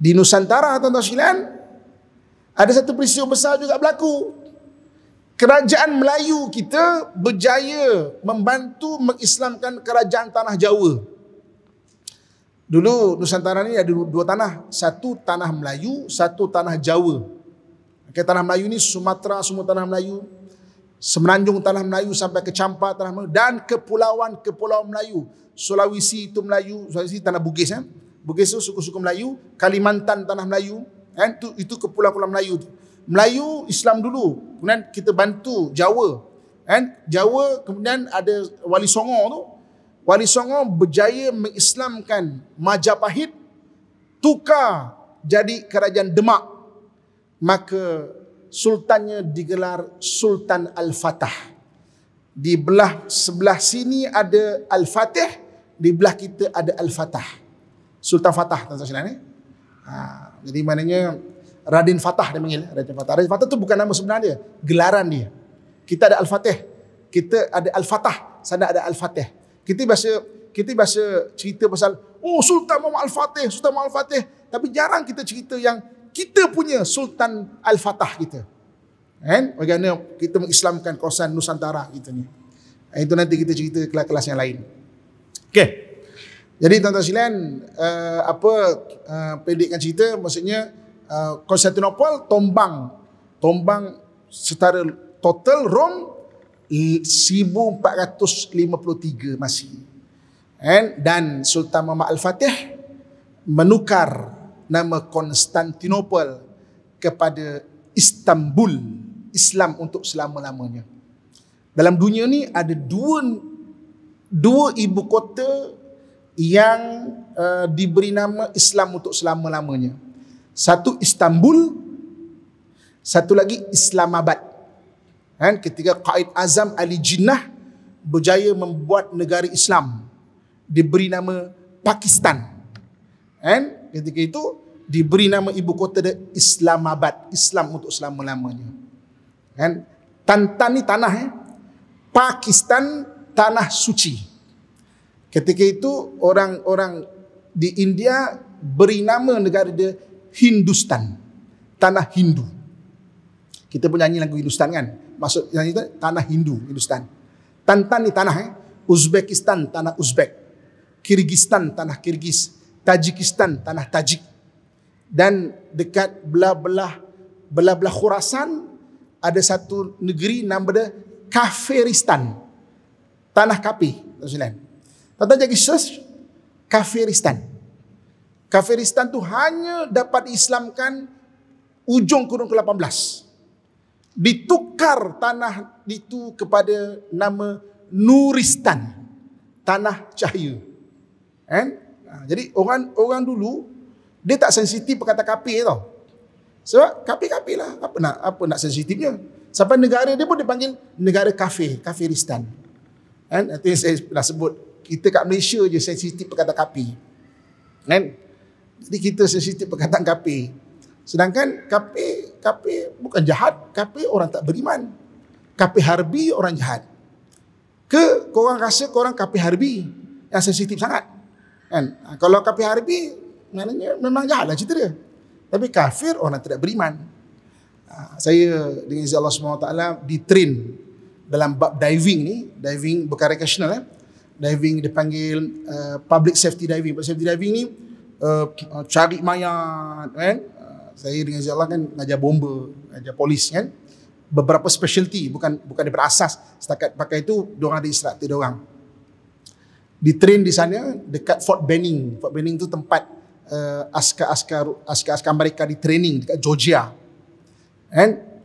Di Nusantara tuan-tuan sekalian, ada satu peristiwa besar juga berlaku. Kerajaan Melayu kita berjaya membantu mengislamkan kerajaan tanah Jawa. Dulu Nusantara ni ada dua tanah, satu tanah Melayu, satu tanah Jawa. Tanah Melayu ni Sumatera semua tanah Melayu, Semenanjung tanah Melayu sampai ke Champa tanah Melayu, dan kepulauan Melayu. Sulawesi itu Melayu, Sulawesi tanah Bugis Bugis itu suku-suku Melayu, Kalimantan tanah Melayu, itu kepulauan Melayu. Melayu Islam dulu, kemudian kita bantu Jawa. Jawa kemudian ada Wali Songo tu. Wali Songo berjaya mengislamkan Majapahit, tukar jadi kerajaan Demak. Maka sultannya digelar Sultan Al-Fatah. Di sebelah sini ada Al-Fatih, di belah kita ada Al-Fatah. Sultan Fatah, tuan-tuan sekalian. Jadi maknanya Raden Fatah dia panggil. Raden Fatah. Raden Fatah tu bukan nama sebenar dia, gelaran dia. Kita ada Al-Fatih, kita ada Al-Fatah, sana ada Al-Fatih. Kita biasa cerita pasal Sultan Muhammad Al-Fatih, Sultan Muhammad Al-Fatih, tapi jarang kita cerita yang kita punya Sultan Al-Fatah kita. Bagaimana kita mengislamkan kawasan Nusantara kita ni. Itu nanti kita cerita kelas-kelas yang lain. Okey. Jadi tuan-tuan sekalian, pendekkan cerita, maksudnya Konstantinopel tombang secara total Rom 1453 Masihi. Dan Sultan Muhammad Al-Fatih menukar nama Konstantinopel kepada Istanbul, Islam untuk selama-lamanya. Dalam dunia ni ada dua ibu kota yang diberi nama Islam untuk selama-lamanya. Satu Istanbul, satu lagi Islamabad. Ketika Qaid Azam Ali Jinnah berjaya membuat negara Islam, diberi nama Pakistan. Ketika itu diberi nama ibu kota dia Islamabad, Islam untuk selama-lamanya. Tantan ni tanah, Pakistan tanah suci. Ketika itu orang-orang di India beri nama negara dia Hindustan, tanah Hindu. Kita pun nyanyi lagu Hindustan kan, maksud nyanyi itu tanah Hindu, Hindustan. Tantan ni tanah, Uzbekistan tanah Uzbek, Kyrgyzstan tanah Kyrgyz, Tajikistan tanah Tajik. Dan dekat belah-belah Khurasan ada satu negeri nama dia Kafiristan. Tanah kapi. Tuan-tuan jadi search Kafiristan. Kafiristan tu hanya dapat diislamkan ujung kurun ke-18. Ditukar tanah itu kepada nama Nuristan, tanah cahaya. Jadi orang dulu dia tak sensitif perkata kafir tau. Sebab kafir lah. Apa nak sensitifnya? Sampai negara dia pun dipanggil negara kafir, Kafiristan. Nanti saya dah sebut, kita kat Malaysia je sensitif perkata kafir. Jadi kita sensitif perkataan kafir. Sedangkan kafir bukan jahat, kafir orang tak beriman. Kafir harbi orang jahat. Ke korang rasa korang kafir harbi yang sensitif sangat? Kalau kafir harbi maknanya memang jahat lah cerita dia. Tapi kafir orang tidak beriman. Saya dengan izin Allah SWT ditrain dalam bab diving ni. Diving bukan recreational. Diving dipanggil public safety diving. Public safety diving ni cari mayat kan. Saya dengan izin Allah kan ngajar bomba, ngajar polis kan. Beberapa specialty, bukan daripada asas. Setakat pakai itu diorang ada instruktur diorang. Ditrain di sana dekat Fort Benning. Fort Benning tu tempat askar-askar Amerika di training dekat Georgia.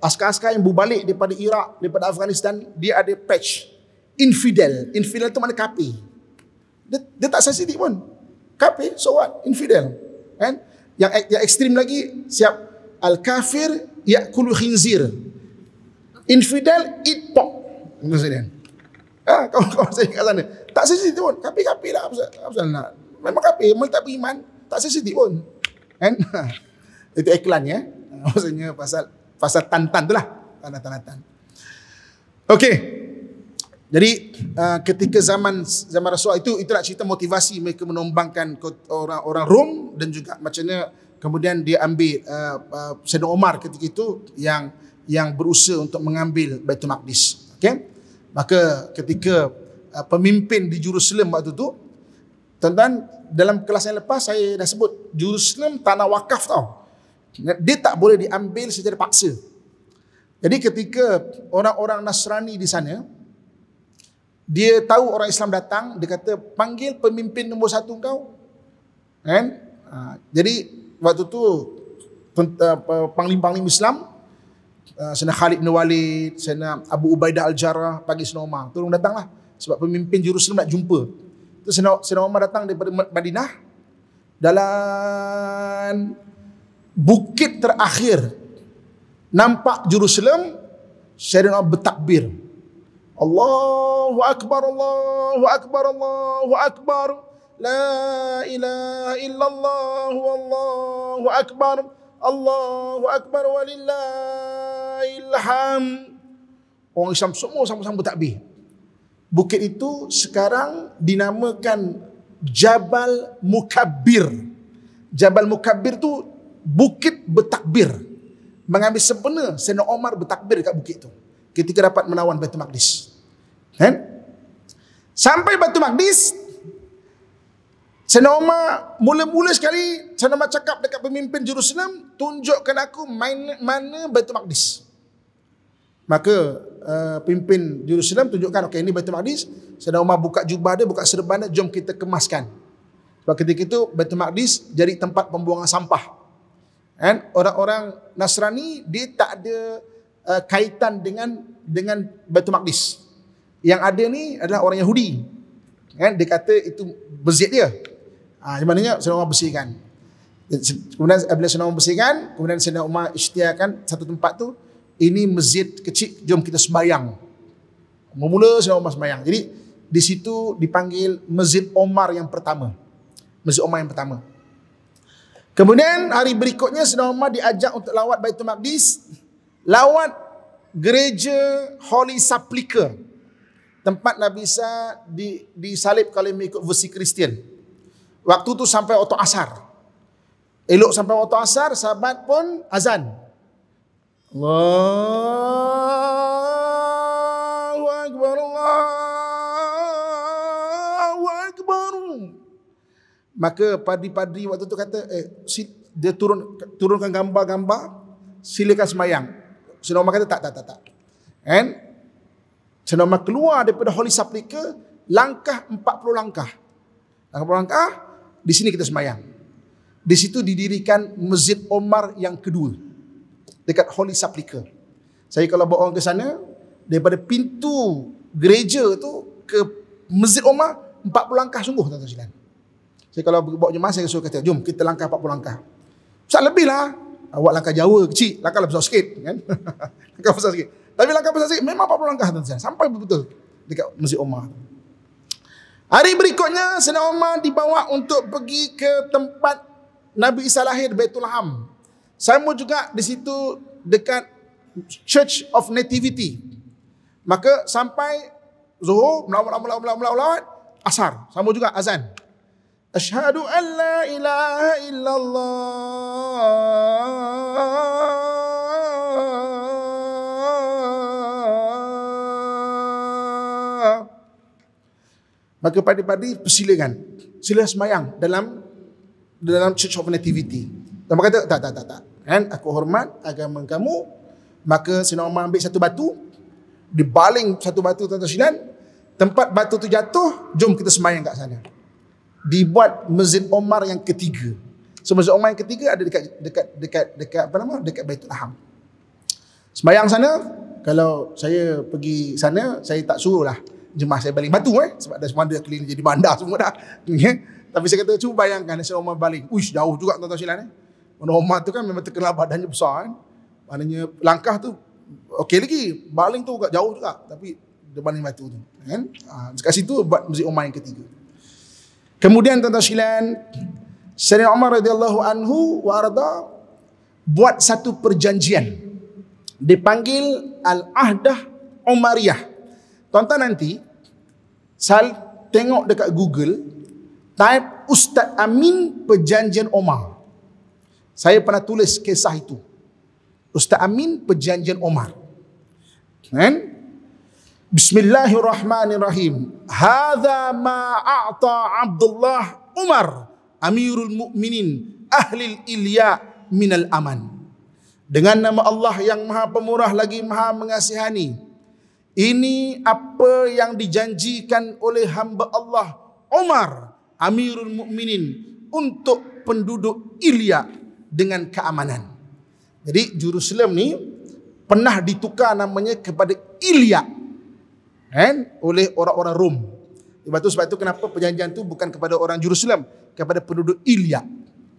Askar-askar yang berbalik daripada Iraq, daripada Afghanistan, dia ada patch infidel. Infidel tu mana kafir. Dia tak sensitif pun. Kafir, so what? Infidel. Yang ekstrim lagi, siap al-kafir ya'kulu khinzir. Infidel eat pork. Maksudnya. Kawan-kawan saya kat sana tak sensitif pun. Kafir lah. Apa nak? Memang kafir, memang tak beriman. Tak sensitif pun. Itu iklan ya. Maksudnya pasal tan-tan tu lah. Tan-tan. Okey. Jadi ketika zaman Rasulullah itu nak cerita motivasi mereka menombangkan orang Rom, dan juga macamnya kemudian dia ambil Sayyidina Umar ketika itu yang berusaha untuk mengambil Baitul Maqdis. Okey. Maka ketika pemimpin di Jerusalem waktu tu, tuan-tuan, dalam kelas yang lepas saya dah sebut Jerusalem tanah wakaf tau. Dia tak boleh diambil secara paksa. Jadi ketika orang-orang Nasrani di sana, dia tahu orang Islam datang, dia kata panggil pemimpin nombor 1 kau. Jadi waktu tu Panglim-Panglim Islam, Sayyidina Khalid bin Walid, Sayyidina Abu Ubaidah Al-Jarrah panggil Sayyidina Umar, tolong datanglah sebab pemimpin Jerusalem nak jumpa. Tu Sayyidina Umar datang daripada Madinah, dalam bukit terakhir nampak Jerusalem. Sayyidina Umar bertakbir, Allahu Akbar, Allahu Akbar, Allahu Akbar, la ilaha illallah, Allahu Akbar, Allahu Akbar walillahil hamd. Orang Islam semua sama-sama bertakbir. Bukit itu sekarang dinamakan Jabal Mukabbir. Jabal Mukabbir tu bukit bertakbir. Mengambil sempena Sayyidina Umar bertakbir dekat bukit itu ketika dapat menawan Baitul Maqdis. Sampai Baitul Maqdis, Sayyidina Umar mula-mula sekali Sayyidina Umar cakap dekat pemimpin Jerusalem, tunjukkan aku mana Baitul Maqdis. Maka pemimpin Jerusalem tunjukkan, okey, ini Baitul Maqdis. Sayyidina Umar buka jubah dia, buka serban dia, jom kita kemaskan. Sebab ketika itu Baitul Maqdis jadi tempat pembuangan sampah. Orang-orang Nasrani dia tak ada kaitan dengan Baitul Maqdis. Yang ada ni adalah orang Yahudi. Dia kata itu masjid dia. Maknanya Sayyidina Umar bersihkan. Kemudian bila Sayyidina Umar bersihkan, kemudian Sayyidina Umar isytiharkan satu tempat tu, ini masjid kecil, jom kita sembayang. Mula-mula Sayyidina Umar sembayang. Jadi di situ dipanggil Masjid Omar yang pertama. Masjid Omar yang pertama. Kemudian hari berikutnya Sayyidina Umar diajak untuk lawat Baitul Maqdis, lawat gereja Holy Sepulchre, tempat Nabi Isa disalib kalau mengikut versi Kristian. Waktu tu sampai waktu asar. Elok sampai waktu asar, sahabat pun azan. Allahu Akbar, Allahu Akbar. Maka padri-padri waktu tu kata, dia turunkan gambar-gambar, silakan semayang. Sayyidina Umar kata tak. And Sayyidina Umar keluar daripada Holy Sepulchre, langkah 40 langkah. Di sini kita semayang. Di situ didirikan Masjid Omar yang kedua dekat Holy Sepulchre. Saya kalau bawa orang ke sana, daripada pintu gereja tu ke Masjid Omar 40 langkah sungguh, tuan-tuan sekalian. Saya kalau bawa jemaah, saya suruh kata, jom kita langkah 40 langkah. Besar lebih lah. Awak langkah Jawa kecil, langkah besar sikit kan. Langkah besar sikit. Tapi langkah besar sikit memang 40 langkah, tuan-tuan, sampai betul dekat Masjid Omar. Hari berikutnya Sayyidina Umar dibawa untuk pergi ke tempat Nabi Isa lahir, Baitul Laham. Sama juga di situ dekat Church of Nativity. Maka sampai Zuhur, melawat, asar, sama juga azan. Asyhadu an la ilaha illallah. Maka padi-padi persilakan, sila semayang dalam Church of Nativity. Dan mereka kata tak. Kan aku hormat agama kamu. Maka Sayyidina Umar ambil satu batu, dibaling satu batu, tuan-tuan sekalian. Tempat batu tu jatuh, jom kita semayang kat sana. Dibuat Masjid Omar yang ketiga. So Masjid Omar yang ketiga ada dekat Baitul Laham. Semayang sana, kalau saya pergi sana, saya tak suruh lah jemaah saya baling batu sebab dah semua ada keliling jadi bandar semua dah. Tapi saya kata cuba bayangkan Sayyidina Umar baling. Uish, jauh juga tuan-tuan sekalian. Sayyidina Umar tu kan memang terkenal badannya besar kan. Maknanya langkah tu okey lagi, baling tu agak jauh juga, tapi dia baling batu tu kan. Dekat situ buat Masjid Omar yang ketiga. Kemudian tuan-tuan sekalian, Sayyidina Umar radhiyallahu anhu wa arda buat satu perjanjian dipanggil Al-Ahdah Umariyah. Tuan-tuan nanti tengok dekat Google, type Ustaz Amin Perjanjian Omar. Saya pernah tulis kisah itu. Ustaz Amin Perjanjian Omar. Kan? Bismillahirrahmanirrahim. Hadza ma a'ta Abdullah Umar Amirul Mukminin Ahlil Ilya minal aman. Dengan nama Allah yang Maha Pemurah lagi Maha Mengasihani. Ini apa yang dijanjikan oleh hamba Allah Umar Amirul Mukminin untuk penduduk Ilya dengan keamanan. Jadi Jerusalem ni pernah ditukar namanya kepada Ilya kan, oleh orang-orang Rom. Sebab itu kenapa perjanjian tu bukan kepada orang Jerusalem, kepada penduduk Ilya.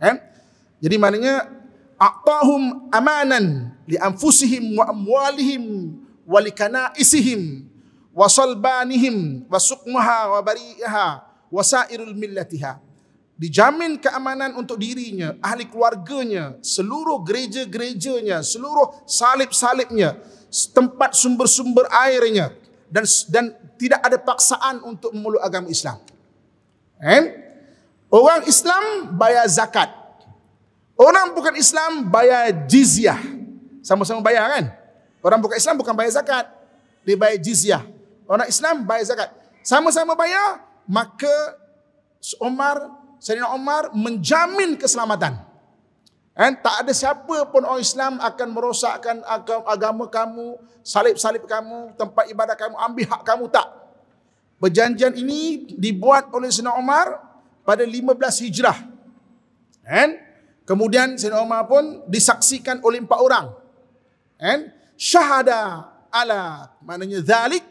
Kan? Jadi maknanya a'tahum amanan li anfusihim wa amwalihim wa likanaisihim wa salbanihim wa suqmaha wa bari'iha wa sairul millatiha. Dijamin keamanan untuk dirinya, ahli keluarganya, seluruh gereja-gerejanya, seluruh salib-salibnya, tempat sumber-sumber airnya, dan tidak ada paksaan untuk memeluk agama Islam. Orang Islam bayar zakat. Orang bukan Islam bayar jizyah. Sama-sama bayar kan? Orang bukan Islam bukan bayar zakat, dia bayar jizyah. Orang Islam bayar zakat. Sama-sama bayar, maka Sayyidina Umar menjamin keselamatan. Tak ada siapa pun orang Islam akan merosakkan agama kamu, salib-salib kamu, tempat ibadah kamu, ambil hak kamu, tak. Perjanjian ini dibuat oleh Sayyidina Umar pada 15 Hijrah. Kemudian Sayyidina Umar pun disaksikan oleh 4 orang. Syahada ala, maknanya zalik,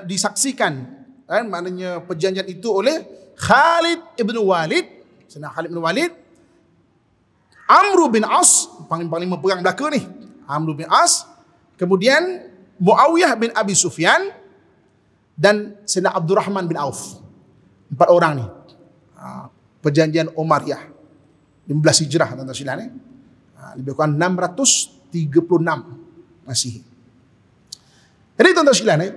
disaksikan. Maknanya perjanjian itu oleh Khalid ibn Walid, Sayyidina Khalid ibn Walid, Amr bin As, panglima perang belaka ni, Amr bin As, kemudian Muawiyah bin Abi Sufyan, dan Sayyidina Abdurrahman bin Auf. 4 orang ni. Perjanjian Umariyah 15 Hijrah, tuan-tuan sekalian. Lebih kurang 636 Masihi. Jadi tuan-tuan sekalian,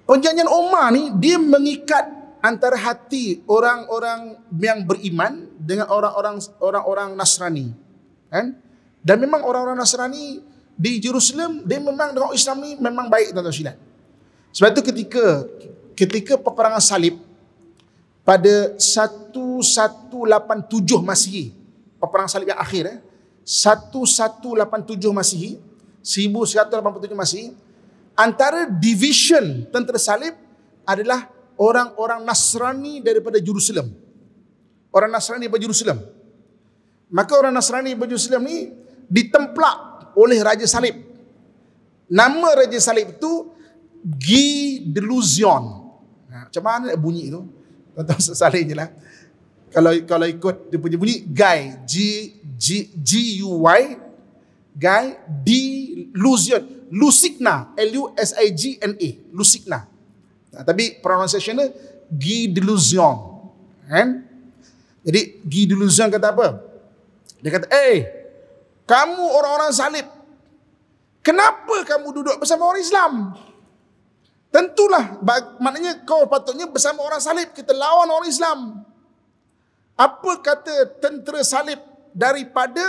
perjanjian Umar ni dia mengikat antara hati orang-orang yang beriman dengan orang-orang Nasrani. Dan memang orang-orang Nasrani di Jerusalem, dia memang dengan Islam ni memang baik, tuan-tuan sekalian. Sebab itu ketika peperangan salib, pada 1187 Masihi, peperang salib yang akhir 1187 Masihi, 1187 Masihi, antara division tentera salib adalah orang-orang Nasrani daripada Jerusalem. Orang Nasrani daripada Jerusalem. Maka orang Nasrani daripada Jerusalem ni ditemplak oleh Raja Salib. Nama Raja Salib itu Guy de Luzion. Macam mana nak bunyi tu? Tuan-tuan salin je lah. Kalau ikut dia punya bunyi, Guy, G-U-Y, Guy de Luzion. Lusigna, L-U-S-I-G-N-A, Lusigna. Tapi pronunciation dia Guy de Luzion. Jadi Guy de Luzion kata apa? Dia kata, kamu orang-orang salib, kenapa kamu duduk bersama orang Islam? Tentulah, maknanya kau patutnya bersama orang salib, kita lawan orang Islam. Apa kata tentera salib daripada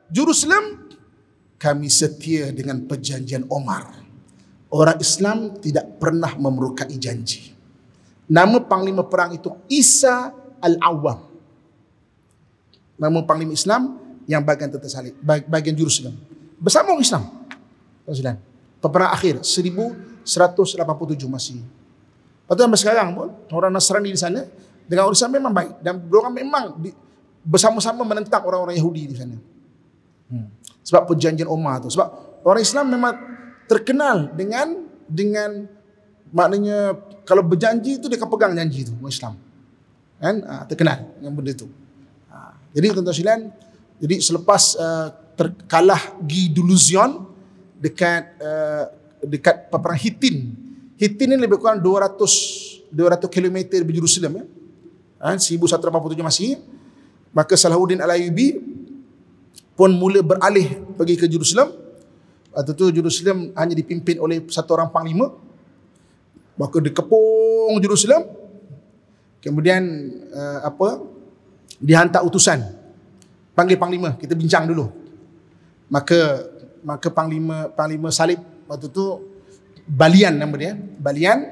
Jerusalem? Kami setia dengan perjanjian Omar. Orang Islam tidak pernah memerukai janji. Nama panglima perang itu Isa Al-Awwam. Nama panglima Islam yang bagian tentera salib, bagian Jerusalem. Bersama orang Islam. Peperang akhir 1187 Masihi. Lepas tu sampai sekarang pun orang Nasrani di sana dengan orang Islam memang baik, dan mereka memang bersama-sama menentang orang-orang Yahudi di sana. Sebab perjanjian Omar tu. Sebab orang Islam memang terkenal dengan maknanya kalau berjanji tu dia akan pegang janji tu, orang Islam. Kan? Terkenal dengan benda tu. Jadi tuan-tuan sekalian, jadi selepas terkalah Guy de Luzion dekat peperang Hittin. Hittin ni lebih kurang 200 km dari Jerusalem 1187 Masihi. Maka Salahuddin Al-Ayyubi pun mula beralih pergi ke Jerusalem. Waktu tu Jerusalem hanya dipimpin oleh satu orang panglima. Maka dikepung Jerusalem. Kemudian dihantar utusan, panggil panglima, kita bincang dulu. Maka panglima salib waktu tu Balian nama dia. Balian,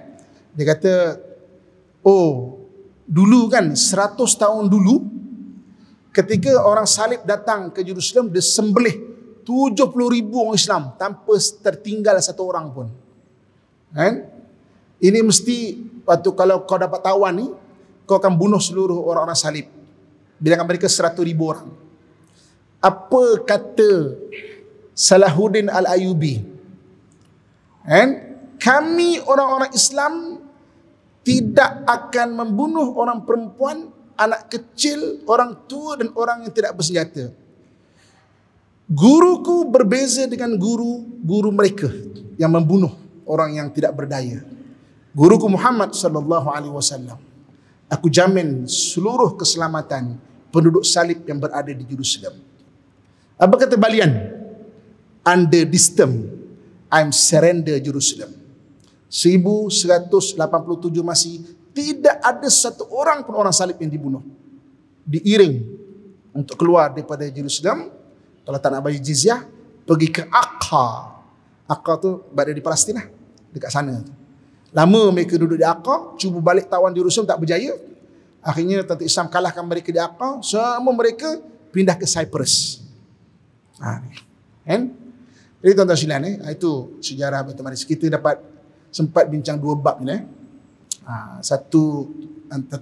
dia kata, dulu kan 100 tahun dulu ketika orang salib datang ke Jerusalem, dia sembelih 70,000 orang Islam tanpa tertinggal satu orang pun. Kan? Ini mesti waktu kalau kau dapat tawan ni, kau akan bunuh seluruh orang-orang salib. Bilangan mereka 100,000 orang. Apa kata Salahuddin Al-Ayyubi? Kami orang-orang Islam tidak akan membunuh orang perempuan, anak kecil, orang tua dan orang yang tidak bersenjata. Guruku berbeza dengan guru mereka yang membunuh orang yang tidak berdaya. Guruku Muhammad sallallahu alaihi wasallam. Aku jamin seluruh keselamatan penduduk salib yang berada di Jerusalem. Apa kata Balian? Under this term, I'm surrender Jerusalem. 1187 Masihi, tidak ada satu orang pun orang salib yang dibunuh. Diiring untuk keluar daripada Jerusalem. Kalau tak nak bayar jizyah, pergi ke Aqsa. Aqsa tu berada di Palestin lah, dekat sana. Lama mereka duduk di Aqsa, cuba balik tawan Jerusalem tak berjaya. Akhirnya tentera Islam kalahkan mereka di Aqsa, semua mereka pindah ke Cyprus. Jadi tuan-tuan sekalian, itu sejarah Baitul Maqdis. Kita dapat sempat bincang dua bab ni. Satu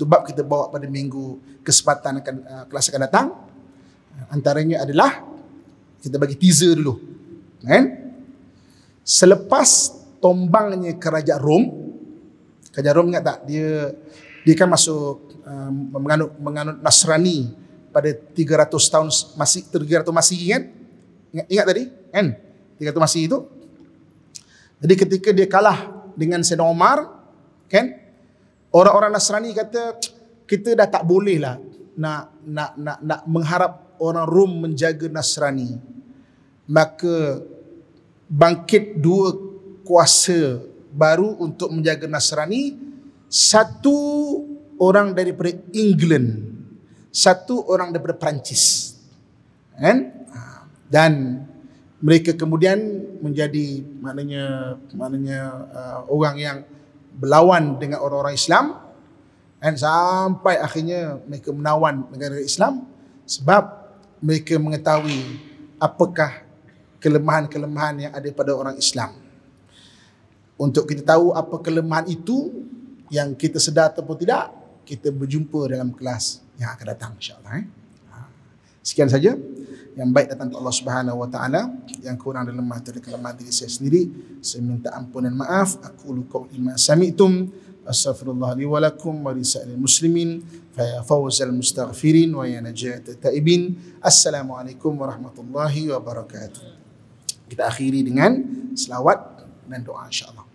bab kita bawa pada minggu kesempatan kelas akan datang. Antaranya adalah kita bagi teaser dulu. Selepas tombangnya kerajaan Rom ingat tak, dia kan masuk menganut Nasrani pada 300 tahun Masihi kan? Ingat tadi kan? 300 Masihi itu. Jadi ketika dia kalah dengan Sayyidina Umar kan, orang-orang Nasrani kata kita dah tak boleh lah nak mengharap orang Rom menjaga Nasrani. Maka bangkit dua kuasa baru untuk menjaga Nasrani. Satu orang daripada England, satu orang daripada Perancis. Dan mereka kemudian menjadi maknanya orang yang berlawan dengan orang-orang Islam. Dan sampai akhirnya mereka menawan negara Islam sebab mereka mengetahui apakah kelemahan-kelemahan yang ada pada orang Islam. Untuk kita tahu apa kelemahan itu yang kita sedar ataupun tidak, kita berjumpa dalam kelas yang akan datang insya-Allah. Sekian saja yang baik datang dari Allah Subhanahu wa taala, yang kurang dan lemah dari kelemahan diri saya sendiri. Saya minta ampun dan maaf. Aku qauli ma sami'tum astaghfirullah li wa lakum wa lisa'il muslimin fa ya fawzal mustaghfirin wa ya najat taibin. Assalamualaikum warahmatullahi wabarakatuh. Kita akhiri dengan selawat dan doa insya-Allah.